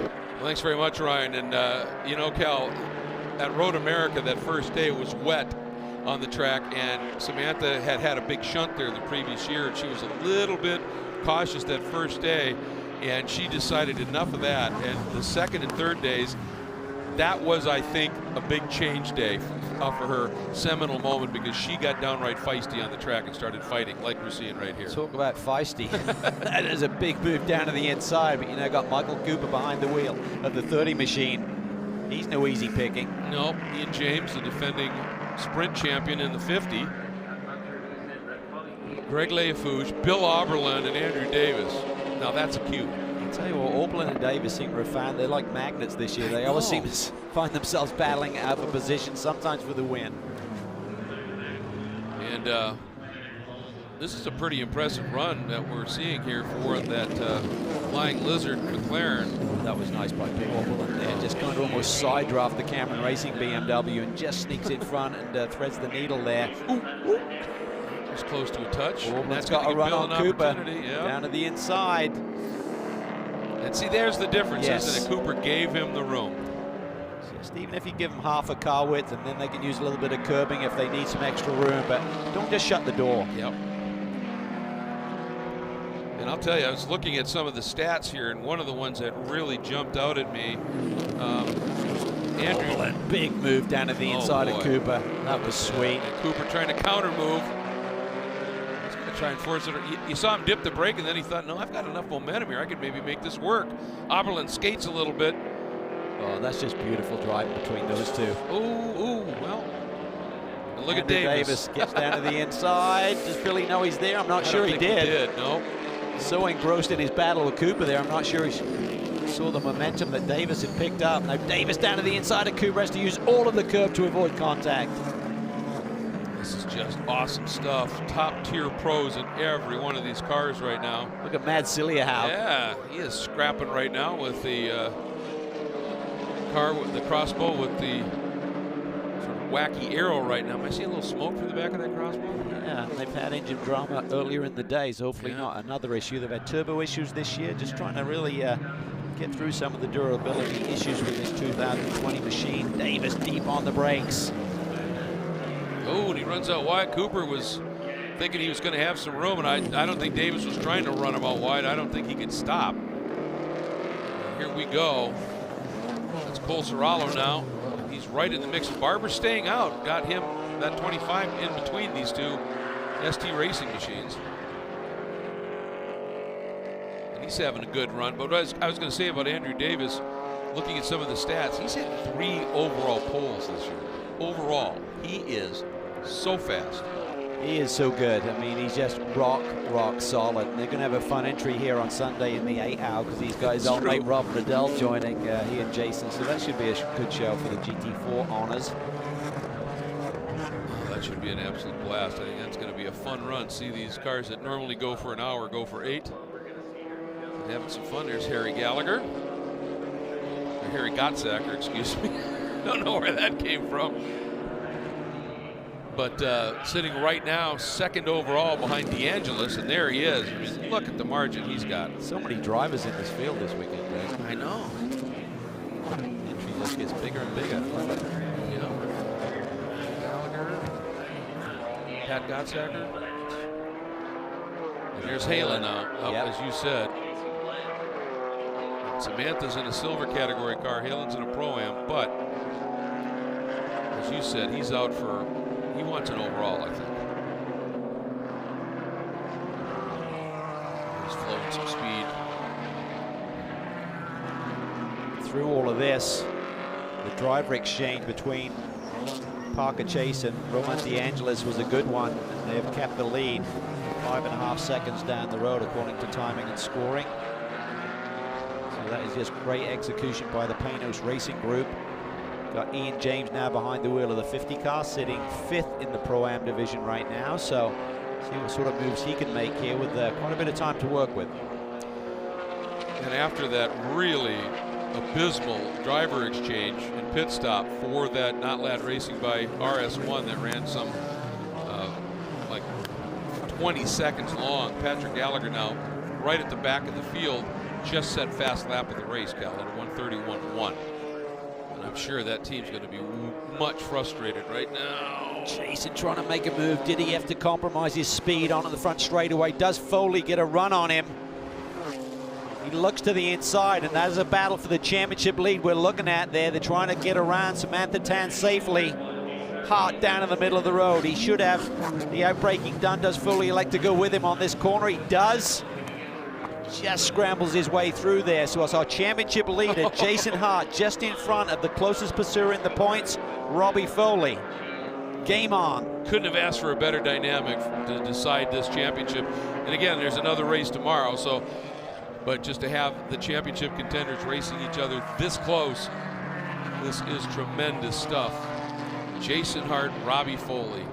Well, thanks very much, Ryan. And you know, Cal, at Road America that first day was wet on the track, and Samantha had had a big shunt there the previous year, and she was a little bit cautious that first day, and she decided enough of that. And the second and third days, that was, I think, a big change day for her, seminal moment, because she got downright feisty on the track and started fighting like we're seeing right here. Talk about feisty. That is a big move down to the inside, but you know, got Michael Cooper behind the wheel of the 30 machine. He's no easy picking. No, Ian James, the defending sprint champion in the 50. Greg Leafouche, Bill Oberlin, and Andrew Davis. Now that's a cue. I'll tell you what, Oberlin and Davis seem refined. They're like magnets this year. They always seem to find themselves battling out of position, sometimes for the win. And this is a pretty impressive run that we're seeing here for that Flying Lizard McLaren. That was nice by Big Oberlin there. Just kind of almost side draft the Cameron Racing BMW and just sneaks in front and threads the needle there. Ooh. Just close to a touch. That's got a run on Cooper down to the inside. And see, there's the difference, isn't it? Cooper gave him the room. Just even if you give them half a car width, and then they can use a little bit of curbing if they need some extra room, but don't just shut the door. Yep. And I'll tell you, I was looking at some of the stats here, and one of the ones that really jumped out at me, Andrew. Big move down to the inside of Cooper. That was sweet. And Cooper trying to counter move. He's going to try and force it. You saw him dip the brake, and then he thought, no, I've got enough momentum here. I could maybe make this work. Oberlin skates a little bit. Oh, that's just beautiful driving between those two. Ooh, well. And look at Davis gets down to the inside. Does Billy know he's there? I'm not sure he did. No. So engrossed in his battle with Cooper there, I'm not sure he saw the momentum that Davis had picked up. Now Davis down to the inside of Cooper, has to use all of the curb to avoid contact. This is just awesome stuff. Top tier pros in every one of these cars right now. Look at Mad Cilliahau. Yeah, he is scrapping right now with the car with the crossbow with the sort of wacky arrow right now. Am I seeing a little smoke from the back of that crossbow? Yeah, they've had engine drama earlier in the day, so hopefully not another issue. They've had turbo issues this year, just trying to really get through some of the durability issues with this 2020 machine. Davis deep on the brakes. Oh, and he runs out wide. Cooper was thinking he was going to have some room, and I don't think Davis was trying to run him out wide. I don't think he could stop. And here we go. That's Cole Serralo now. He's right in the mix. Barber staying out. Got him that 25 in between these two ST Racing machines. And he's having a good run. But what I was going to say about Andrew Davis, looking at some of the stats, he's had 3 overall poles this year. Overall, he is so fast. He is so good. I mean, he's just rock solid. And they're going to have a fun entry here on Sunday in the 8-hour because these guys all mate Rob Riddell joining he and Jason. So that should be a good show for the GT4 honors. Oh, that should be an absolute blast. I think that's going to be a fun run. See these cars that normally go for an hour go for 8. And having some fun. There's Harry Gallagher. Or Harry Gottsacker, excuse me. Don't know where that came from. But sitting right now, second overall behind DeAngelis, and there he is. I mean, look at the margin he's got. So many drivers in this field this weekend, Greg. I know. Entry list gets bigger and bigger. Yeah. Gallagher, Pat Gottsacker. And there's Halen now, as you said. And Samantha's in a silver category car. Halen's in a Pro-Am, but as you said, he's out for. He wants an overall, I think. He's flowing some speed. Through all of this, the driver exchange between Parker Chase and Roman DeAngelis was a good one, and they have kept the lead 5.5 seconds down the road according to timing and scoring. So that is just great execution by the Panos Racing Group. Got Ian James now behind the wheel of the 50 car, sitting 5th in the Pro-Am division right now. So see what sort of moves he can make here with quite a bit of time to work with. And after that really abysmal driver exchange and pit stop for that Not Lad Racing by RS1 that ran some like 20 seconds long, Patrick Gallagher now right at the back of the field, just set fast lap of the race, Cal, at 1:31.1. I'm sure that team's going to be much frustrated right now. Jason trying to make a move. Did he have to compromise his speed onto the front straightaway? Does Foley get a run on him? He looks to the inside, and that is a battle for the championship lead we're looking at there. They're trying to get around Samantha Tan safely. Hart down in the middle of the road. He should have the outbraking done. Does Foley elect to go with him on this corner? He does. Just scrambles his way through there. So it's our championship leader, Jason Hart, just in front of the closest pursuer in the points, Robbie Foley. Game on. Couldn't have asked for a better dynamic to decide this championship. And again, there's another race tomorrow, so but just to have the championship contenders racing each other this close, this is tremendous stuff. Jason Hart, Robbie Foley.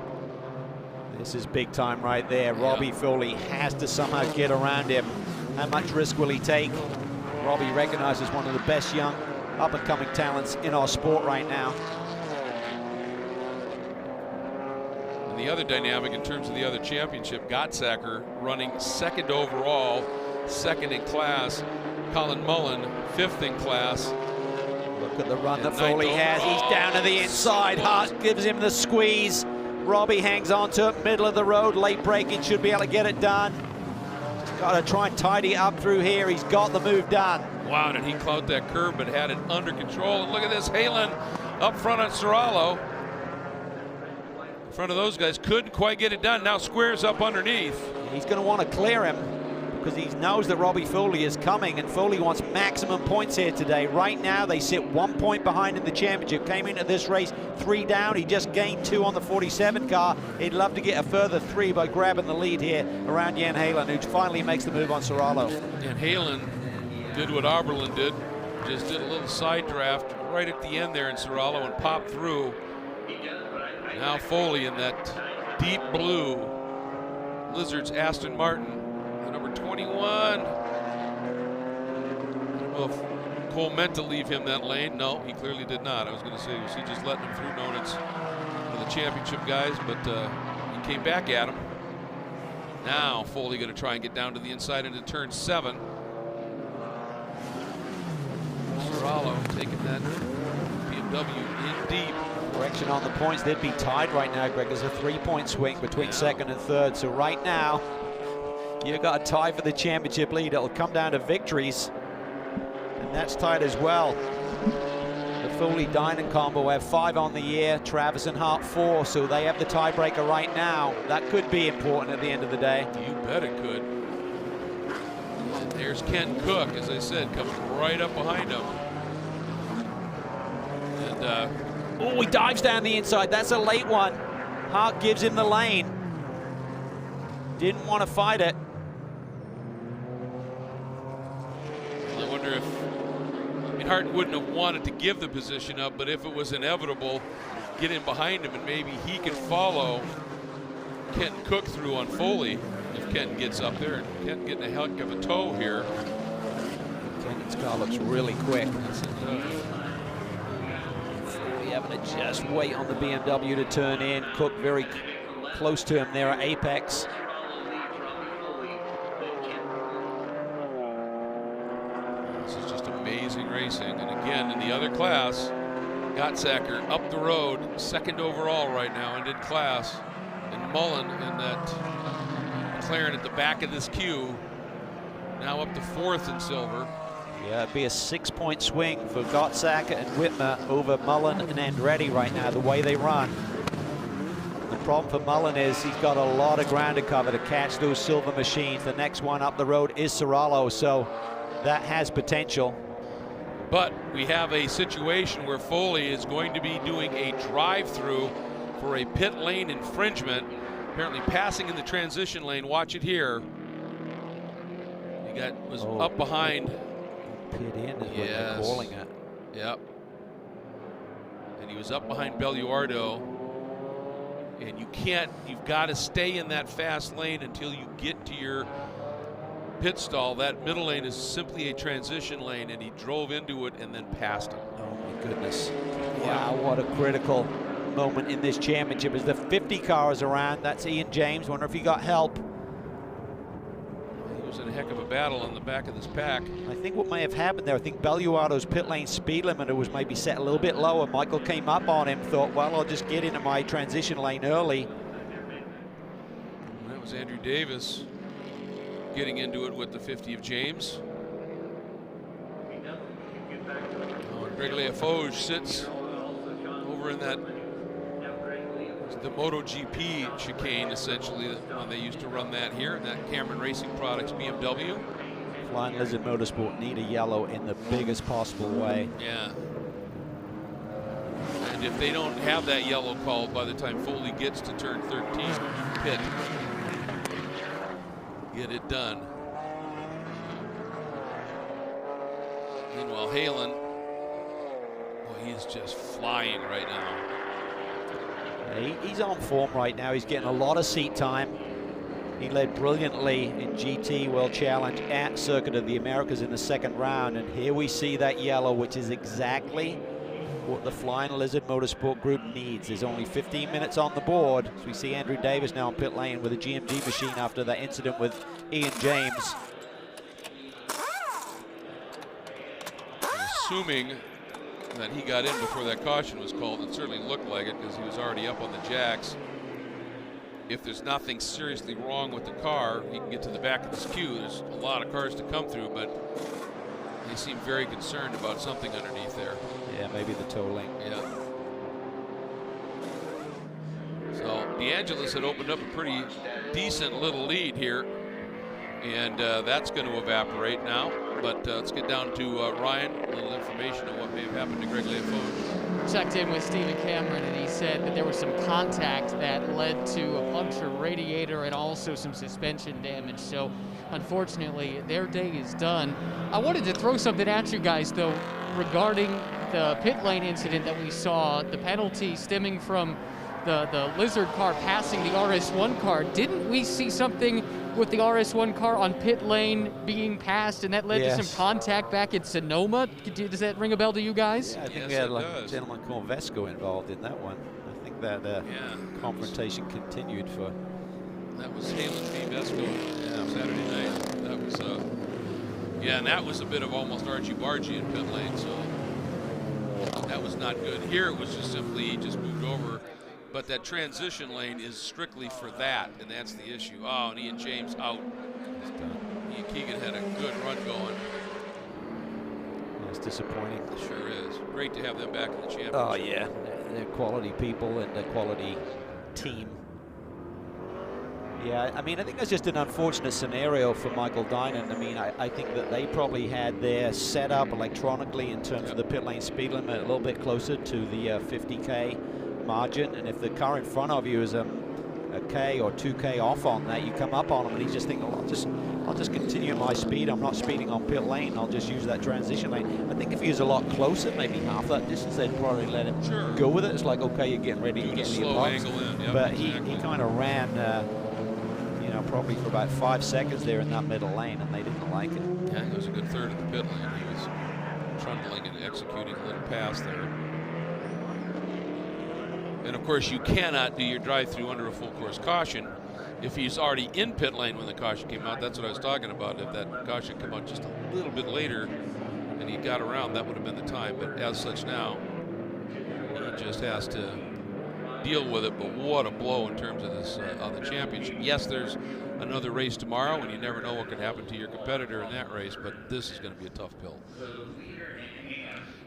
This is big time right there. Robbie Foley has to somehow get around him. How much risk will he take? Robbie recognized as one of the best young up-and-coming talents in our sport right now. And the other dynamic in terms of the other championship, Gottsacker running second overall, second in class. Colin Mullen, fifth in class. Look at the run that Foley has. He's down to the inside. Hart gives him the squeeze. Robbie hangs on to it, middle of the road. Late braking, should be able to get it done. Got to try and tidy up through here. He's got the move done. Wow, did he clout that curve, but had it under control. And look at this, Halen up front on Serralo. In front of those guys, couldn't quite get it done. Now squares up underneath. He's going to want to clear him because he knows that Robbie Foley is coming, and Foley wants maximum points here today. Right now, they sit 1 point behind in the championship. Came into this race 3 down. He just gained 2 on the 47 car. He'd love to get a further 3 by grabbing the lead here around Jan Halen, who finally makes the move on Serralo. And Halen did what Oberlin did, just did a little side draft right at the end there in Serralo and popped through. Now Foley in that deep blue Lizards Aston Martin. Number 21. I don't know if Cole meant to leave him that lane. No, he clearly did not. I was going to say, was he just letting him through, knowing it's for the championship guys, but he came back at him. Now Foley going to try and get down to the inside into turn 7. Serralo taking that BMW in deep. Correction on the points. They'd be tied right now, Greg. There's a 3-point swing between second and third. So right now, you've got a tie for the championship lead. It'll come down to victories, and that's tied as well. The Foley-Dinan combo have 5 on the year, Travis and Hart 4, so they have the tiebreaker right now. That could be important at the end of the day. You bet it could. And there's Ken Cook, as I said, coming right up behind him. And oh, he dives down the inside. That's a late one. Hart gives him the lane. Didn't want to fight it. I wonder if, I mean, Hart wouldn't have wanted to give the position up, but if it was inevitable, get in behind him and maybe he can follow Kenton Cook through on Foley if Kenton gets up there. And Kenton getting a heck of a tow here. Kenton's car looks really quick. Foley having to just wait on the BMW to turn in. Cook very close to him there at apex. Amazing racing. And again, in the other class, Gottsacker up the road, second overall right now and in class. And Mullen in that McLaren at the back of this queue, now up to 4th in silver. Yeah, it'd be a 6-point swing for Gottsacker and Whitmer over Mullen and Andretti right now, the way they run. The problem for Mullen is he's got a lot of ground to cover to catch those silver machines. The next one up the road is Serralo, so that has potential. But we have a situation where Foley is going to be doing a drive-through for a pit lane infringement. Apparently passing in the transition lane. Watch it here. He was up behind. Pit in is what they're calling it. Yep. And he was up behind Belluardo. And you've got to stay in that fast lane until you get to your pit stall. That middle lane is simply a transition lane, and he drove into it and then passed him. Oh my goodness. Wow, what a critical moment in this championship as the 50 car is around. That's Ian James. Wonder if he got help. He was in a heck of a battle on the back of this pack. I think what may have happened there, I think Belluardo's pit lane speed limiter was maybe set a little bit lower. Michael came up on him, thought, well, I'll just get into my transition lane early. That was Andrew Davis getting into it with the 50 of James. Oh, and Gregory Foge sits over in that, the MotoGP chicane, essentially, when they used to run that here, and that Cameron Racing Products BMW. Flying Lizard Motorsport need a yellow in the biggest possible way. Yeah. And if they don't have that yellow called by the time Foley gets to turn 13, pit. Get it done. Meanwhile, Halen, well, he's just flying right now. He's on form right now. He's getting a lot of seat time. He led brilliantly in GT World Challenge at Circuit of the Americas in the second round. And here we see that yellow, which is exactly what the Flying Lizard Motorsport Group needs. There's only 15 minutes on the board. So we see Andrew Davis now in pit lane with a GMG machine after that incident with Ian James. Assuming that he got in before that caution was called, it certainly looked like it because he was already up on the jacks. If there's nothing seriously wrong with the car, he can get to the back of this queue. There's a lot of cars to come through, but they seem very concerned about something underneath there. Yeah, maybe the toe link. Yeah. So DeAngelis had opened up a pretty decent little lead here, and that's going to evaporate now. But let's get down to Ryan, a little information on what may have happened to Greg Leofold. Checked in with Stephen Cameron, and he said that there was some contact that led to a punctured radiator and also some suspension damage. So unfortunately, their day is done. I wanted to throw something at you guys, though, regarding the pit lane incident that we saw, the penalty stemming from the Lizard car passing the RS1 car. Didn't we see something with the RS1 car on pit lane being passed, and that led to some contact back in Sonoma? Does that ring a bell to you guys? Yeah, I think we had like a gentleman called Vesco involved in that one. I think that confrontation continued for... That was Halen v. Vesco Saturday night. That was, and that was a bit of almost argy-bargy in pit lane, so that was not good. Here it was just simply he just moved over. But that transition lane is strictly for that, and that's the issue. Oh, and Ian James out. Ian Keegan had a good run going. It's disappointing. It sure is. Great to have them back in the championship. Oh, yeah. They're quality people and a quality team. Yeah, I mean, I think that's just an unfortunate scenario for Michael Dinan. I mean, I think that they probably had their setup electronically in terms of the pit lane speed limit a little bit closer to the 50K margin, and if the car in front of you is a K or 2K off on that, you come up on him and he's just thinking, well, I'll just continue my speed. I'm not speeding on pit lane. I'll just use that transition lane. I think if he was a lot closer, maybe half that distance, they'd probably let him go with it. It's like, okay, you're getting ready to get in the box. But he kind of ran, you know, probably for about 5 seconds there in that middle lane, and they didn't like it. Yeah, it was a good third of the pit lane. He was trundling and executing a little pass there. And of course, you cannot do your drive-through under a full course caution if he's already in pit lane when the caution came out. That's what I was talking about. If that caution came out just a little bit later and he got around, that would have been the time. But as such now, he just has to deal with it. But what a blow in terms of this of the championship. Yes, there's another race tomorrow, and you never know what could happen to your competitor in that race. But this is going to be a tough pill.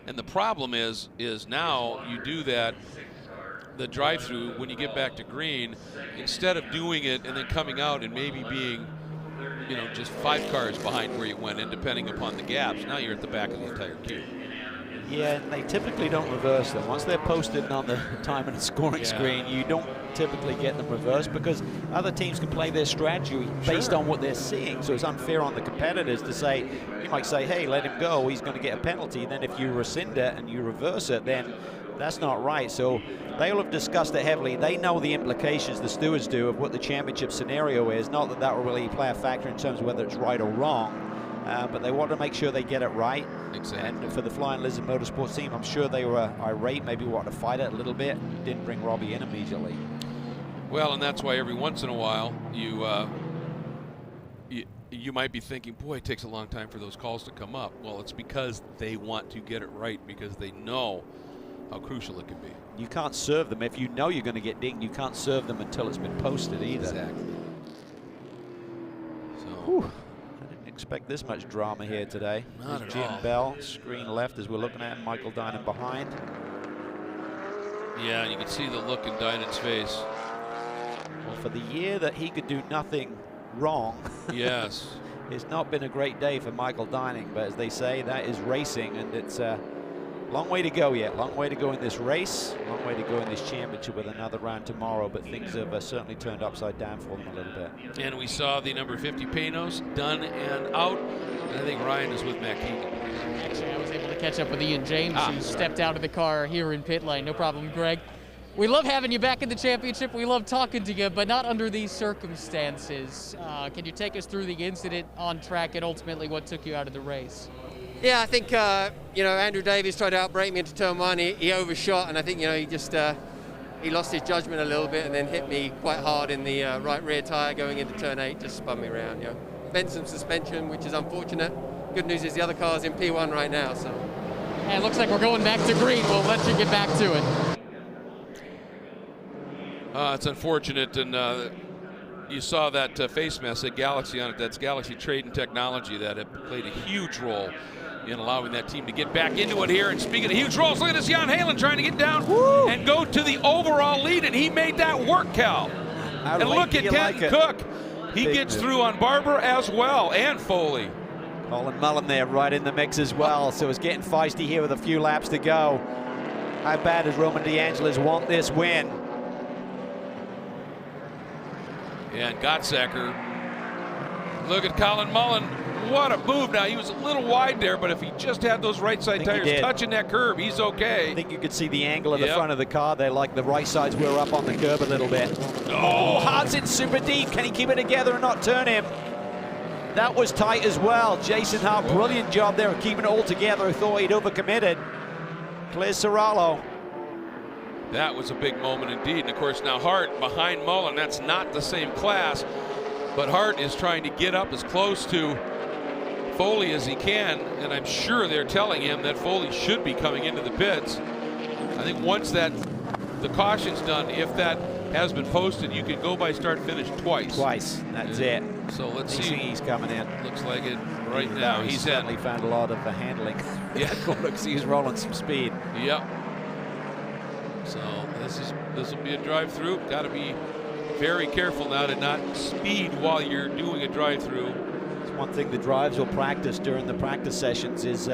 And the problem is now you do that. The drive-through when you get back to green, instead of doing it and then coming out and maybe being, you know, just 5 cars behind where you went in, depending upon the gaps. Now you're at the back of the entire queue. Yeah, and they typically don't reverse them. Once they're posted on the time and scoring screen, you don't typically get them reversed because other teams can play their strategy based on what they're seeing. So it's unfair on the competitors to say, you might say, hey, let him go, he's going to get a penalty. And then if you rescind it and you reverse it, then that's not right. So they'll have discussed it heavily. They know the implications, the stewards do, of what the championship scenario is. Not that that will really play a factor in terms of whether it's right or wrong, but they want to make sure they get it right. Exactly. And for the Flying Lizard Motorsports team, I'm sure they were irate, maybe wanted to fight it a little bit. Didn't bring Robbie in immediately. you might be thinking, boy, it takes a long time for those calls to come up. Well, it's because they want to get it right, because they know how crucial it can be. You can't serve them. If you know you're going to get dinged, you can't serve them until it's been posted either. Exactly. So, whew, I didn't expect this much drama here today. Not at Jim all. Bell, screen left as we're looking at him, Michael Dinan behind. yeah, and you can see the look in Dinan's face. Well, for the year that he could do nothing wrong, Yes. it's not been a great day for Michael Dinan, but as they say, that is racing, and it's a long way to go yet. Long way to go in this race, long way to go in this championship with another round tomorrow, but things have certainly turned upside down for them a little bit. And we saw the number 50 Panos done and out. And I think Ryan is with Matt Keegan. Actually, I was able to catch up with Ian James, who right. stepped out of the car here in pit lane. No problem, Greg. We love having you back in the championship. We love talking to you, but not under these circumstances. Can you take us through the incident on track and ultimately what took you out of the race? Yeah, I think, Andrew Davies tried to outbrake me into turn one. He overshot, and I think, he just he lost his judgment a little bit and then hit me quite hard in the right rear tire going into turn 8, just spun me around, Bent some suspension, which is unfortunate. Good news is the other car's in P1 right now, so. And it looks like we're going back to green. We'll let you get back to it. It's unfortunate, and you saw that face mask at Galaxy on it. That's Galaxy Trading Technology that had played a huge role in allowing that team to get back into it here. And speaking of huge roles, look at this, Jan Halen trying to get down and go to the overall lead, and he made that work, Cal. And look at Kenton Cook. He gets through on Barber as well, and Foley. Colin Mullen there right in the mix as well, so it's getting feisty here with a few laps to go. How bad does Roman DeAngelis want this win? And Gottsacker. Look at Colin Mullen. What a move. Now, he was a little wide there, but if he just had those right side tires touching that curb, he's okay. I think you could see the angle of the front of the car there, like the right sides were up on the curb a little bit. Oh, Hart's in super deep. Can he keep it together and not turn him? That was tight as well. Jason Hart, brilliant job there of keeping it all together. I thought he'd overcommitted. Clears Serralo. That was a big moment indeed. And of course now Hart behind Mullen. That's not the same class, but Hart is trying to get up as close to Foley as he can, and I'm sure they're telling him that Foley should be coming into the pits. I think once the caution's done, if that has been posted, you can go by start finish twice. That's it. So let's see. He's coming in. Looks like it right now. He's certainly in. Found a lot of the handling. Yeah. Looks he's rolling some speed. Yep. So this will be a drive-through. Got to be very careful now to not speed while you're doing a drive-through. It's one thing the drives will practice during the practice sessions is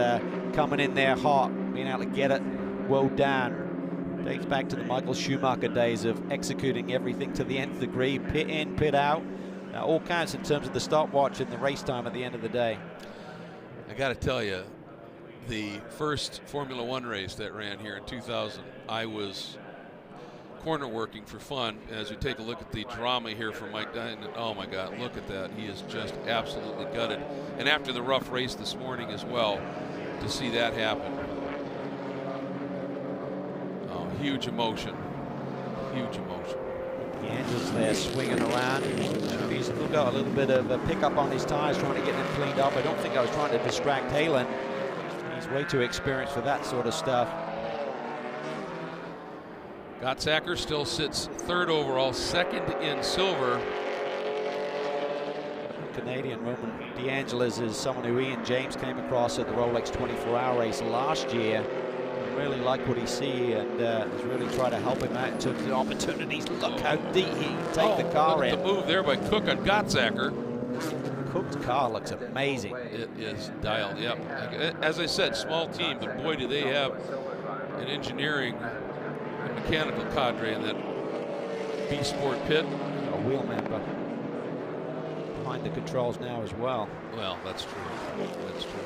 coming in there hot, being able to get it well down. Dates back to the Michael Schumacher days of executing everything to the nth degree, pit in, pit out. All counts in terms of the stopwatch and the race time at the end of the day. I got to tell you, the first Formula One race that ran here in 2000, I was corner working for fun. As we take a look at the drama here from Mike Dinan, oh my God, look at that. He is just absolutely gutted. And after the rough race this morning as well, to see that happen. Oh, huge emotion. Huge emotion. DeAngelis there swinging around. He's still got a little bit of a pickup on his tires, trying to get them cleaned up. I don't think I was trying to distract Halen. He's way too experienced for that sort of stuff. Gottsacker still sits third overall, second in silver. Canadian Roman DeAngelis is someone who Ian James came across at the Rolex 24-hour race last year. Really liked what he see and has really tried to help him out in terms of opportunities. Look how deep he can take the car in. The move there by Cook on Gottsacker. Cook's car looks amazing. It is dialed, yep. As I said, small team, but boy, do they have an engineering and mechanical cadre in that B Sport pit. A wheel member behind the controls now as well. Well, that's true. That's true.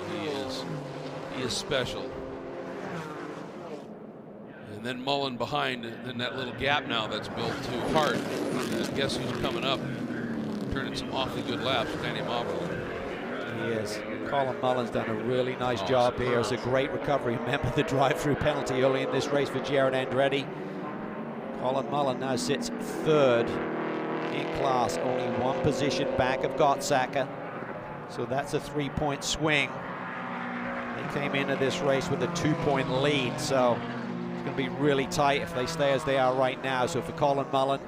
He is special. And then Mullen behind, and then that little gap now that's built to Hart. And guess who's coming up? Turning some awfully good laps, Danny Marlboro. He is. Colin Mullen's done a really nice job here. It's a great recovery. Remember the drive-through penalty early in this race for Jared Andretti. Colin Mullen now sits third in class, only one position back of Gottsacker. So that's a 3-point swing. They came into this race with a 2-point lead, so it's going to be really tight if they stay as they are right now. So for Colin Mullen,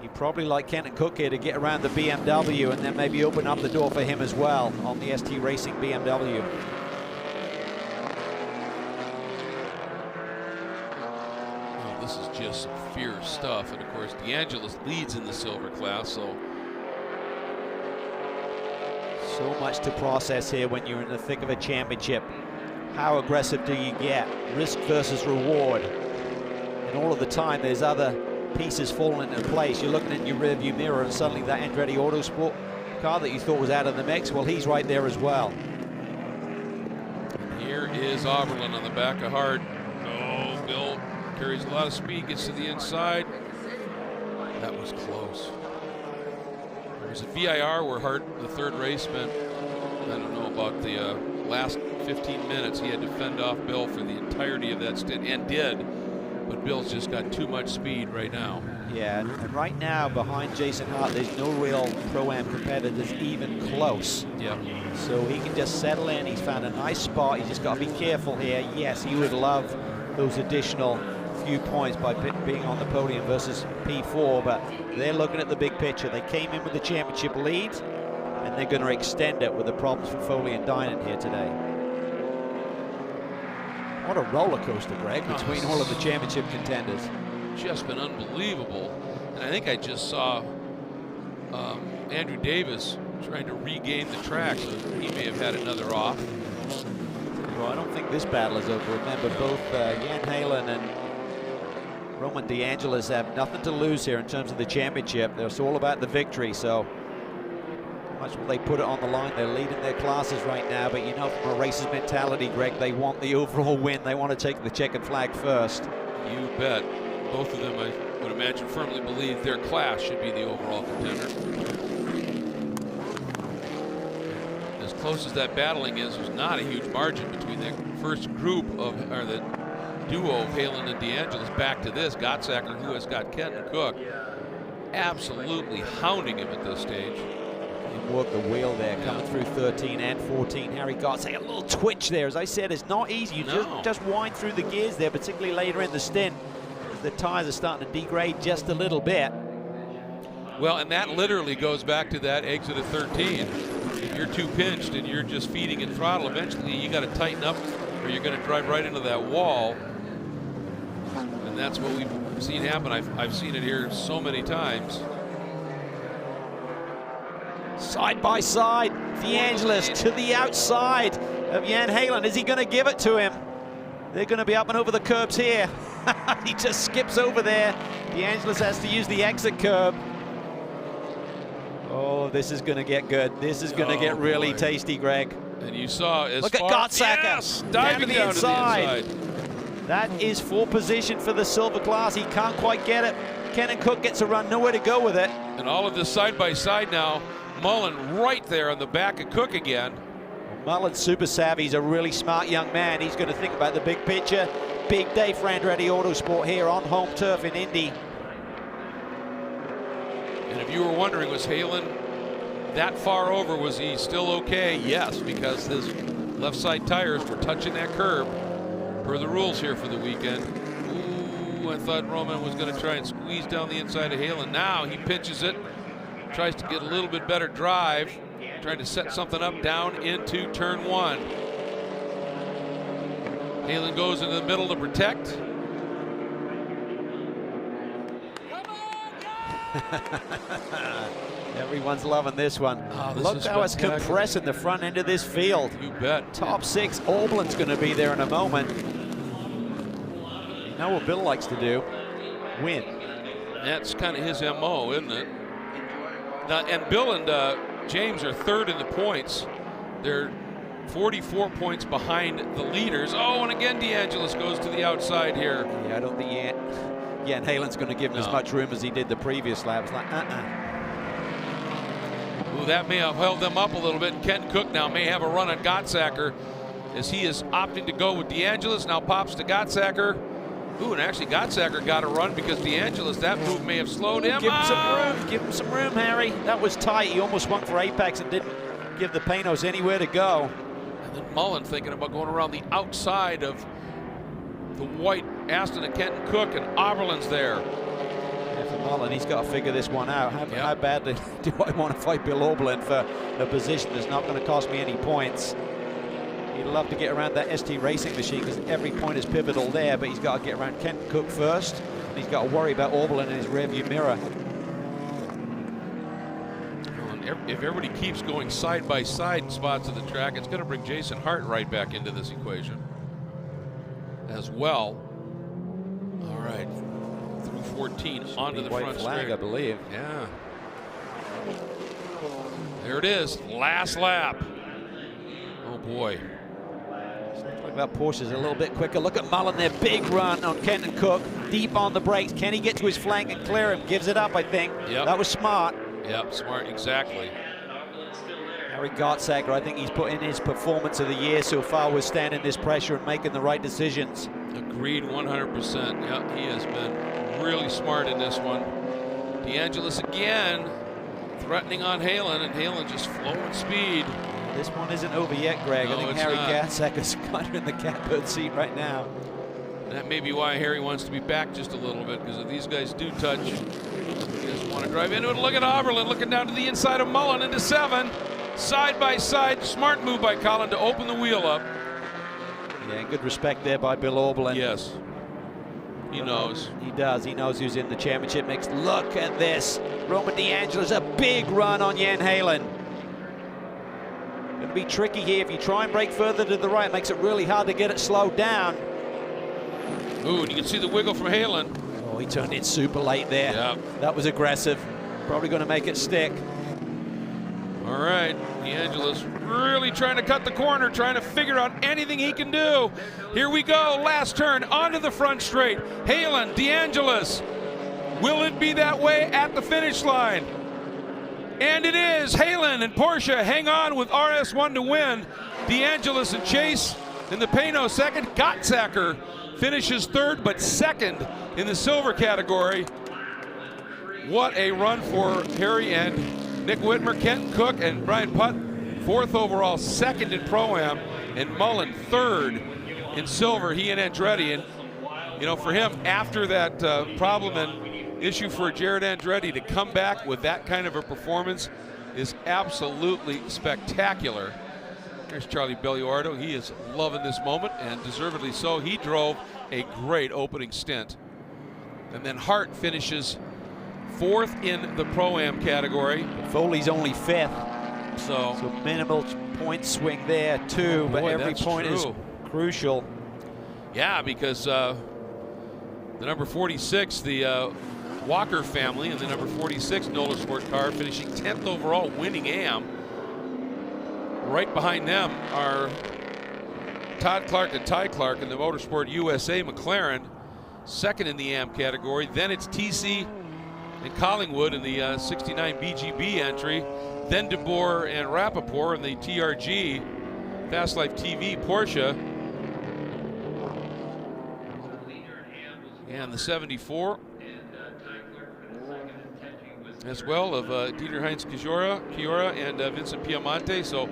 he'd probably like Kenton Cook here to get around the BMW and then maybe open up the door for him as well on the ST Racing BMW. Well, this is just some fierce stuff, and of course DeAngelis leads in the silver class, so much to process here when you're in the thick of a championship. How aggressive do you get? Risk versus reward. And all of the time there's other pieces falling into place. You're looking in your rearview mirror and suddenly that Andretti Autosport car that you thought was out of the mix, well, he's right there as well. Here is Oberlin on the back of Hart. Oh, Bill carries a lot of speed, gets to the inside. That was close. Was it VIR where Hart, the third race, spent, I don't know, about the last 15 minutes. He had to fend off Bill for the entirety of that stint, and did, but Bill's just got too much speed right now. Yeah, and right now behind Jason Hart, there's no real Pro-Am competitors even close. Yeah. So he can just settle in. He's found a nice spot. He's just got to be careful here. Yes, he would love those additional few points by being on the podium versus P4, but they're looking at the big picture. They came in with the championship lead, and they're going to extend it with the problems for Foley and Dynan here today. What a roller coaster, Greg, between all of the championship contenders. Just been unbelievable. And I think I just saw Andrew Davis trying to regain the track, so he may have had another off. Well, I don't think this battle is over. Remember, both Jan Halen and Roman DeAngelis have nothing to lose here in terms of the championship. It's all about the victory, so how much will they put it on the line? They're leading their classes right now, but you know, from a racer's mentality, Greg, they want the overall win. They want to take the checkered flag first. You bet. Both of them, I would imagine, firmly believe their class should be the overall contender. As close as that battling is, there's not a huge margin between the first group of, or the duo of Halen and DeAngelis back to this. Gottsacker, who has got Kenton Cook, absolutely hounding him at this stage. He worked the wheel there, coming through 13 and 14. Harry Gottsacker, a little twitch there. As I said, it's not easy. You just wind through the gears there, particularly later in the stint. The tires are starting to degrade just a little bit. Well, and that literally goes back to that exit of 13. If you're too pinched and you're just feeding in throttle, eventually you got to tighten up or you're going to drive right into that wall. And that's what we've seen happen. I've seen it here so many times. Side by side, DeAngelis to the outside of Jan Halen. Is he going to give it to him? They're going to be up and over the curbs here. He just skips over there. DeAngelis has to use the exit curb. Oh, this is going to get good. This is going to get really tasty, Greg. And you saw as Look at Gottsacker. Yes, diving down to the inside. That is full position for the silver class. He can't quite get it. Kenton Cook gets a run, nowhere to go with it. And all of this side by side now. Mullen right there on the back of Cook again. Mullen's super savvy. He's a really smart young man. He's going to think about the big picture. Big day for Andretti Autosport here on home turf in Indy. And if you were wondering, was Halen that far over? Was he still okay? Yes, because his left side tires were touching that curb per the rules here for the weekend. Ooh, I thought Roman was going to try and squeeze down the inside of Halen. Now he pinches it, tries to get a little bit better drive, trying to set something up down into turn one. Halen goes into the middle to protect. Everyone's loving this one. Oh, this Look how it's compressing the front end of this field. You bet. Top six. Oberlin's going to be there in a moment. You know what Bill likes to do? Win. That's kind of his MO, isn't it? Now, and Bill and James are third in the points. They're 44 points behind the leaders. Oh, and again, DeAngelis goes to the outside here. Yeah, I don't think Jan Halen's going to give him as much room as he did the previous lap. It's like, Ooh, that may have held them up a little bit. Ken Cook now may have a run on Gottsacker as he is opting to go with DeAngelis. Now pops to Gottsacker. Ooh, and actually Gottsacker got a run because DeAngelis, that move may have slowed him. Give him some room. Give him some room, Harry. That was tight. He almost swung for apex and didn't give the Panos anywhere to go. And then Mullen thinking about going around the outside of the white Aston and Kenton Cook, and Oberlin's there. Yeah, for Mullen, he's got to figure this one out. How badly do I want to fight Bill Oberlin for a position that's not going to cost me any points? He'd love to get around that ST Racing machine because every point is pivotal there, but he's got to get around Kenton Cook first, and he's got to worry about Oberlin in his rearview mirror. If everybody keeps going side by side spots of the track, it's going to bring Jason Hart right back into this equation as well. All right, through 14 onto the front flag, straight. I believe. Yeah. There it is, last lap. Oh boy. Like that Porsche's a little bit quicker. Look at Mullen there, big run on Kenton Cook, deep on the brakes. Can he get to his flank and clear him? Gives it up, I think. Yep. That was smart. Yep, smart, exactly. Harry Gartsacker, I think he's put in his performance of the year so far, withstanding this pressure and making the right decisions. Agreed 100%. Yep, he has been really smart in this one. DeAngelis again threatening on Halen, and Halen just flowing speed. This one isn't over yet, Greg. No, I think it's Harry not. Gartsacker's kind of in the catbird seat right now. That may be why Harry wants to be back just a little bit, because if these guys do touch, he doesn't want to drive into it. Look at Oberlin looking down to the inside of Mullen into 7. Side by side, smart move by Colin to open the wheel up. Yeah, good respect there by Bill Oberlin. Yes, he knows. He does. He knows who's in the championship mix. Look at this. Roman DeAngelis, a big run on Jan Halen. Going to be tricky here. If you try and brake further to the right, it makes it really hard to get it slowed down. Ooh, and you can see the wiggle from Halen. Oh, he turned in super late there. Yep. That was aggressive. Probably going to make it stick. All right, DeAngelis really trying to cut the corner, trying to figure out anything he can do. Here we go, last turn, onto the front straight. Halen, DeAngelis. Will it be that way at the finish line? And it is. Halen and Porsche hang on with RS1 to win. DeAngelis and Chase in the Pano second. Gartsacker finishes third, but second in the silver category. What a run for Harry and Nick Whitmer. Kenton Cook and Brian Putt, 4th overall, 2nd in Pro-Am, and Mullen 3rd in silver, he and Andretti. And, you know, for him, after that problem and issue for Jared Andretti, to come back with that kind of a performance is absolutely spectacular. Here's Charlie Belluardo. He is loving this moment, and deservedly so. He drove a great opening stint. And then Hart finishes 4th in the Pro-Am category. Foley's only 5th. So minimal point swing there too, but every point is crucial. Yeah, because the number 46, the Walker family, and the number 46 Nola Sport car finishing 10th overall, winning AM. Right behind them are Todd Clark and Ty Clark in the Motorsport USA McLaren, 2nd in the AM category. Then it's TC and Collingwood in the 69 BGB entry. Then DeBoer and Rappaport in the TRG Fast Life TV Porsche. And the 74 as well of Dieter Heinz Chiora and Vincent Piamonte. So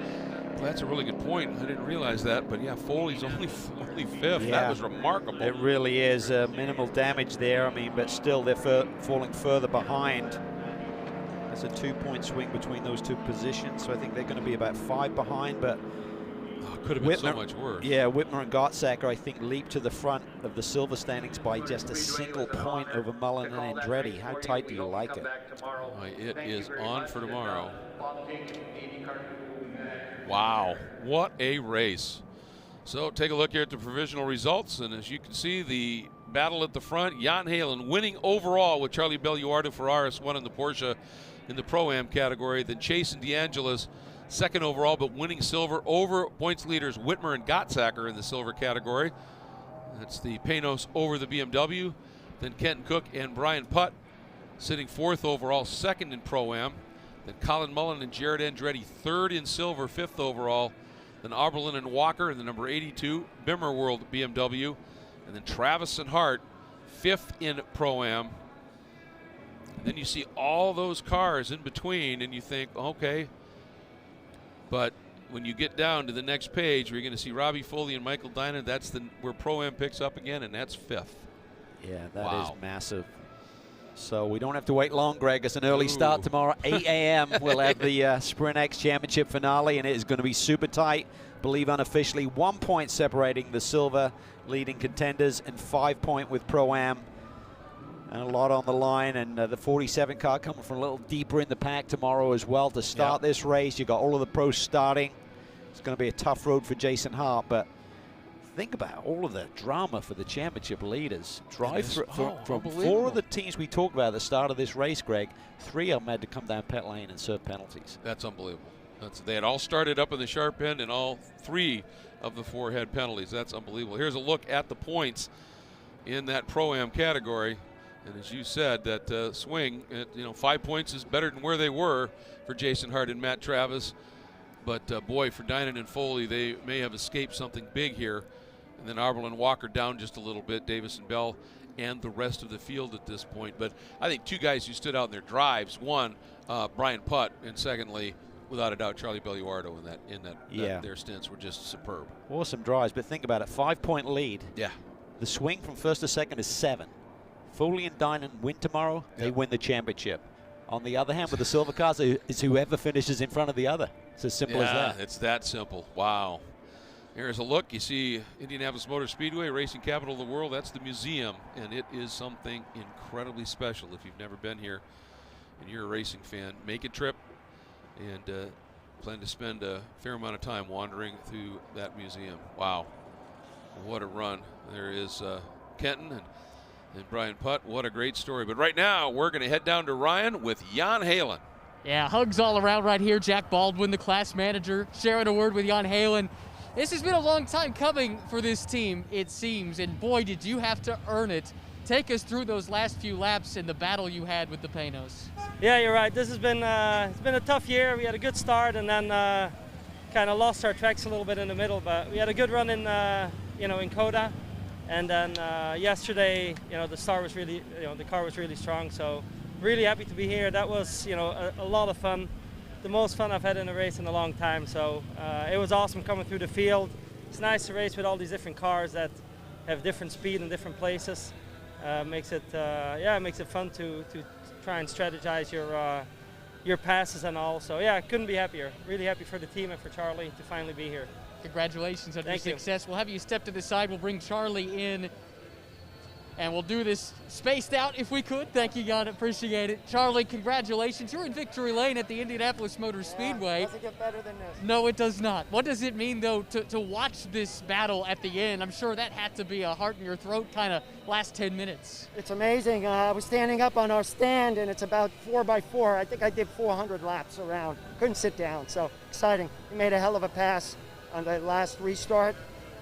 that's a really good point. I didn't realize that, but yeah, Foley's only 5th. Yeah, that was remarkable. It really is minimal damage there. I mean, but still they're falling further behind. There's a 2-point swing between those two positions, so I think they're going to be about 5 behind, but could have been so much worse. Yeah, Whitmer and Gartsacker, I think, leaped to the front of the silver standings by just a single point over Mullen and Andretti. How tight do you like it? It is on for tomorrow. Wow, what a race. So take a look here at the provisional results, and as you can see, the battle at the front, Jan Halen winning overall with Charlie Belluardo for RS1 in the Porsche in the Pro-Am category. Then Chase and DeAngelis 2nd overall, but winning silver over points leaders Whitmer and Gartsacker in the silver category. That's the Panos over the BMW. Then Kenton Cook and Brian Putt sitting 4th overall, 2nd in Pro-Am. Then Colin Mullen and Jared Andretti 3rd in silver, 5th overall. Then Oberlin and Walker in the number 82 Bimmer World BMW. And then Travis and Hart 5th in Pro-Am. And then you see all those cars in between, and you think, okay, But when you get down to the next page, we're going to see Robbie Foley and Michael Dinan. That's where Pro-Am picks up again, and that's 5th. Yeah, that Wow. is massive. So we don't have to wait long, Greg. It's an early start tomorrow, 8 a.m. We'll have the Sprint X Championship finale, and it is going to be super tight. Believe unofficially 1 point separating the silver leading contenders and 5 point with Pro-Am. And a lot on the line, and the 47 car coming from a little deeper in the pack tomorrow as well to start this race. You got all of the pros starting. It's going to be a tough road for Jason Hart, but think about all of the drama for the championship leaders. Drive from 4 of the teams we talked about at the start of this race, Greg, 3 of them had to come down pit lane and serve penalties. That's unbelievable. They had all started up in the sharp end, and all 3 of the 4 had penalties. That's unbelievable. Here's a look at the points in that Pro-Am category. And as you said, that swing, 5 points is better than where they were for Jason Hart and Matt Travis. But boy, for Dinan and Foley, they may have escaped something big here. And then Arbel and Walker down just a little bit, Davis and Bell, and the rest of the field at this point. But I think 2 guys who stood out in their drives. One, Brian Putt, and secondly, without a doubt, Charlie Belluardo in that their stints were just superb. Awesome drives, but think about it, 5 point lead. Yeah. The swing from first to second is 7. Foley and Dinan win tomorrow, they win the championship. On the other hand, with the silver cars, it's whoever finishes in front of the other. It's as simple as that. It's that simple. Wow. Here's a look. You see Indianapolis Motor Speedway, racing capital of the world. That's the museum, and it is something incredibly special. If you've never been here and you're a racing fan, make a trip and plan to spend a fair amount of time wandering through that museum. Wow. What a run. There is Kenton and Brian Putt. What a great story. But right now, we're going to head down to Ryan with Jan Halen. Yeah, hugs all around right here. Jack Baldwin, the class manager, sharing a word with Jan Halen. This has been a long time coming for this team, it seems, and boy, did you have to earn it. Take us through those last few laps and the battle you had with the Panos. Yeah, you're right. This has been it's been a tough year. We had a good start and then kind of lost our tracks a little bit in the middle, but we had a good run in in Coda. And then yesterday, the start was really, the car was really strong. So really happy to be here. That was, a lot of fun. The most fun I've had in a race in a long time. So it was awesome coming through the field. It's nice to race with all these different cars that have different speed in different places. Makes it fun to try and strategize your passes and all. So yeah, I couldn't be happier. Really happy for the team and for Charlie to finally be here. Congratulations on your Thank you. success. We'll have you step to the side. We'll bring Charlie in, and we'll do this spaced out if we could. Thank you, Jan. Appreciate it. Charlie, congratulations. You're in victory lane at the Indianapolis Motor Speedway. Doesn't get better than this. No, it does not. What does it mean, though, to watch this battle at the end? I'm sure that had to be a heart in your throat kind of last 10 minutes. It's amazing. I was standing up on our stand, and it's about 4x4. I think I did 400 laps around. Couldn't sit down, so exciting. We made a hell of a pass on the last restart,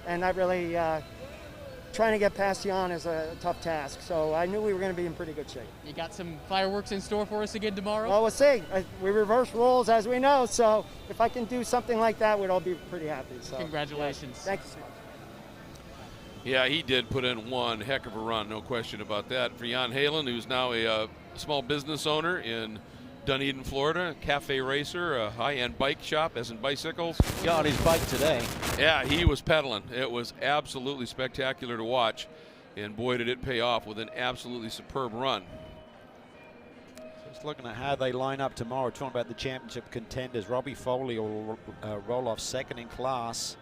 and that really trying to get past Jan is a tough task. So I knew we were going to be in pretty good shape. You got some fireworks in store for us again tomorrow? Well, we'll see. We reverse roles, as we know, so if I can do something like that, we'd all be pretty happy. So congratulations. Yeah. Thank you so much. Yeah, he did put in one heck of a run, no question about that. For Jan Halen, who's now a small business owner in Dunedin, Florida, cafe racer, a high-end bike shop, as in bicycles. Got his bike today. Yeah, he was pedaling. It was absolutely spectacular to watch, and boy, did it pay off with an absolutely superb run. Just looking at how they line up tomorrow, talking about the championship contenders. Robbie Foley will roll off second in class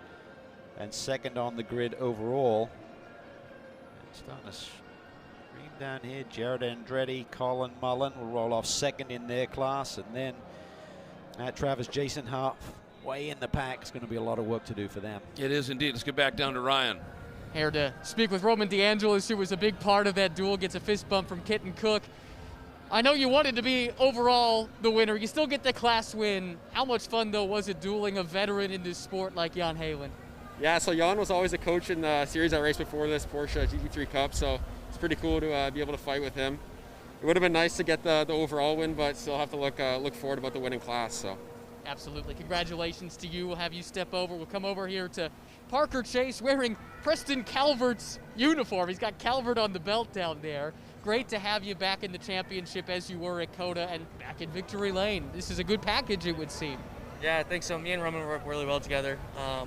and second on the grid overall. And starting to down here, Jared Andretti, Colin Mullen will roll off second in their class, and then Matt Travis, Jason Hart way in the pack. It's going to be a lot of work to do for them. It is indeed. Let's get back down to Ryan. Here to speak with Roman DeAngelis, who was a big part of that duel, gets a fist bump from Kitten Cook. I know you wanted to be overall the winner. You still get the class win. How much fun, though, was it dueling a veteran in this sport like Jan Halen? Yeah, so Jan was always a coach in the series I raced before this, Porsche GT4 Cup, so it's pretty cool to be able to fight with him. It would have been nice to get the overall win, but still have to look forward about the winning class. So, absolutely, congratulations to you. We'll have you step over. We'll come over here to Parker Chase wearing Preston Calvert's uniform. He's got Calvert on the belt down there. Great to have you back in the championship as you were at Coda and back in Victory Lane. This is a good package, it would seem. Yeah, I think so. Me and Roman work really well together.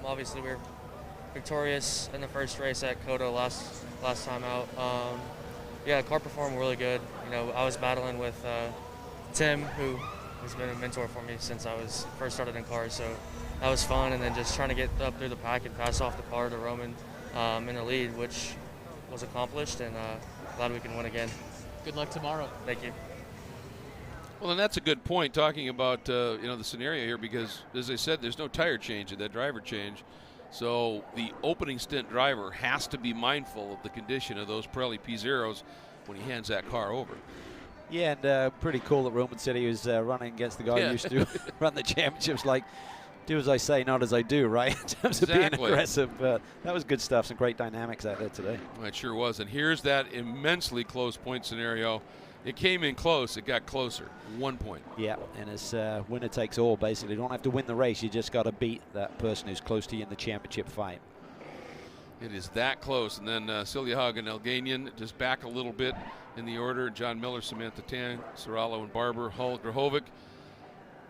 Obviously, we were victorious in the first race at COTA last time out. Yeah, the car performed really good. You know, I was battling with Tim, who has been a mentor for me since I was first started in cars. So that was fun, and then just trying to get up through the pack and pass off the car to Roman in the lead, which was accomplished, and glad we can win again. Good luck tomorrow. Thank you. Well, and that's a good point, talking about the scenario here, because as I said, there's no tire change in that driver change. So the opening stint driver has to be mindful of the condition of those Pirelli P0s when he hands that car over. Yeah, and pretty cool that Roman said he was running against the guy who used to run the championships. Like, do as I say, not as I do, right? In terms of being aggressive. But that was good stuff. Some great dynamics out there today. Well, it sure was. And here's that immensely close point scenario. It came in close. It got closer. 1 point. Yeah, and it's winner takes all, basically. You don't have to win the race. You just got to beat that person who's close to you in the championship fight. It is that close. And then Silja and Elganian just back a little bit in the order. John Miller, Samantha Tan, Sorallo and Barber, Hull, Grahovic.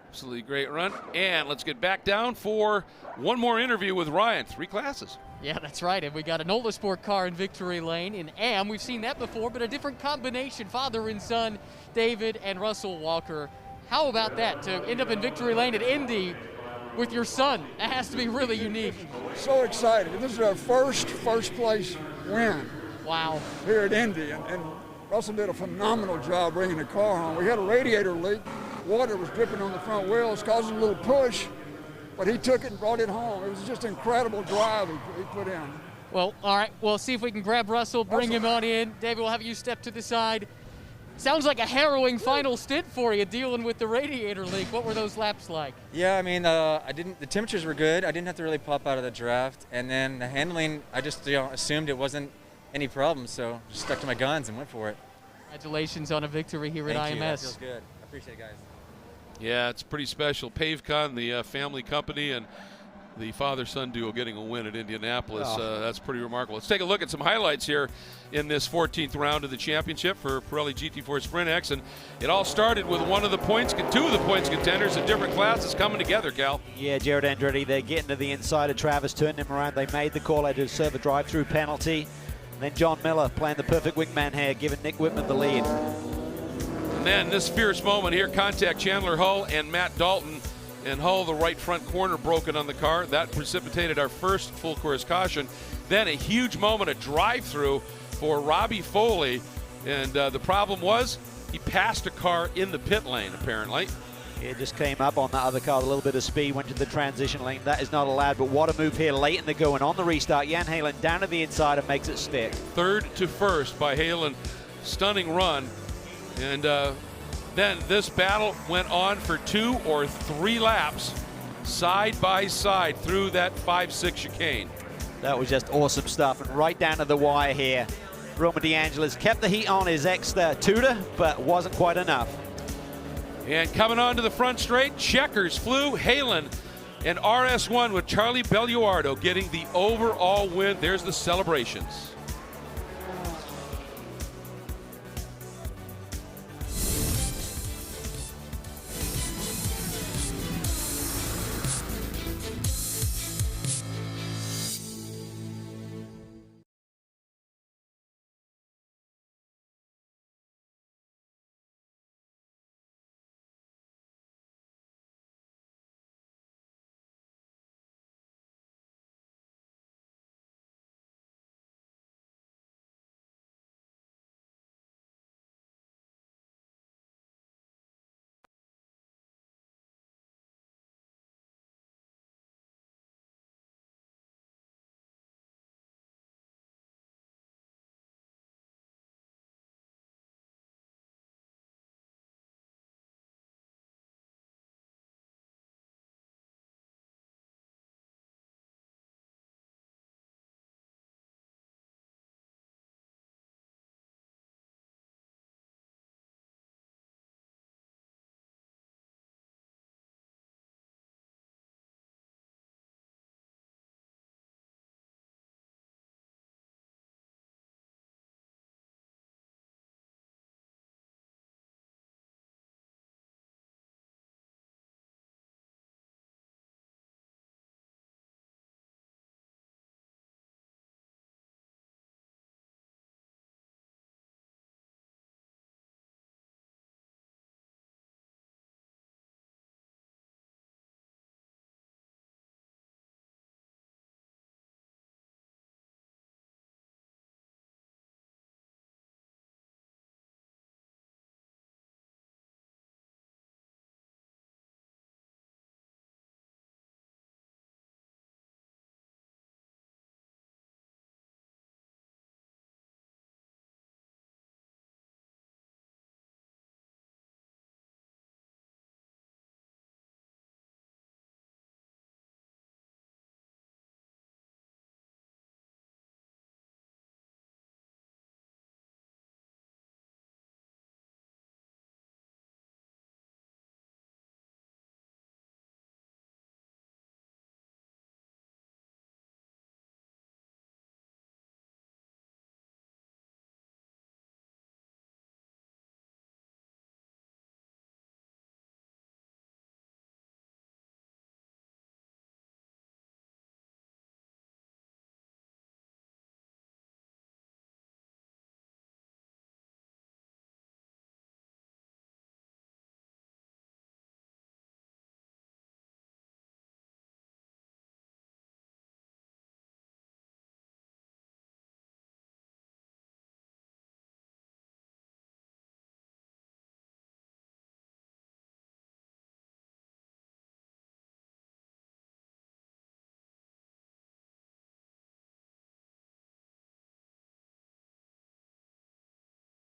Absolutely great run. And let's get back down for one more interview with Ryan. 3 classes. Yeah, that's right. And we got a NOLA Sport car in victory lane in AM. We've seen that before, but a different combination. Father and son, David and Russell Walker. How about that, to end up in victory lane at Indy with your son? That has to be really unique. So excited. This is our first place win. Wow. Here at Indy. And Russell did a phenomenal job bringing the car home. We had a radiator leak. Water was dripping on the front wheels, causing a little push. But he took it and brought it home. It was just incredible drive he put in. Well, all right. We'll see if we can grab Russell, bring him on in. David, we'll have you step to the side. Sounds like a harrowing final stint for you, dealing with the radiator leak. What were those laps like? Yeah, I mean, the temperatures were good. I didn't have to really pop out of the draft. And then the handling, I just assumed it wasn't any problem. So just stuck to my guns and went for it. Congratulations on a victory here at IMS. Thank you. That feels good. I appreciate it, guys. Yeah, it's pretty special. PaveCon, the family company, and the father-son duo getting a win at Indianapolis. That's pretty remarkable. Let's take a look at some highlights here in this 14th round of the championship for Pirelli GT4 Sprint X. And it all started with two of the points contenders in different classes coming together, Cal. Yeah, Jared Andretti, they're getting to the inside of Travis, turned him around. They made the call. They did serve a drive-through penalty. And then John Miller playing the perfect wingman here, giving Nick Whitman the lead. And then this fierce moment here, contact Chandler Hull and Matt Dalton. And Hull, the right front corner broken on the car. That precipitated our first full course caution. Then a huge moment, a drive-through for Robbie Foley. And the problem was he passed a car in the pit lane, apparently. It just came up on that other car with a little bit of speed, went to the transition lane. That is not allowed, but what a move here late in the going on the restart. Jan Halen down to the inside and makes it stick. Third to first by Halen. Stunning run. And then this battle went on for 2 or 3 laps, side by side through that 5-6 chicane. That was just awesome stuff, and right down to the wire here. Roman DeAngelis kept the heat on his Tudor, but wasn't quite enough. And coming on to the front straight, checkers flew. Halen and RS1 with Charlie Belluardo getting the overall win. There's the celebrations.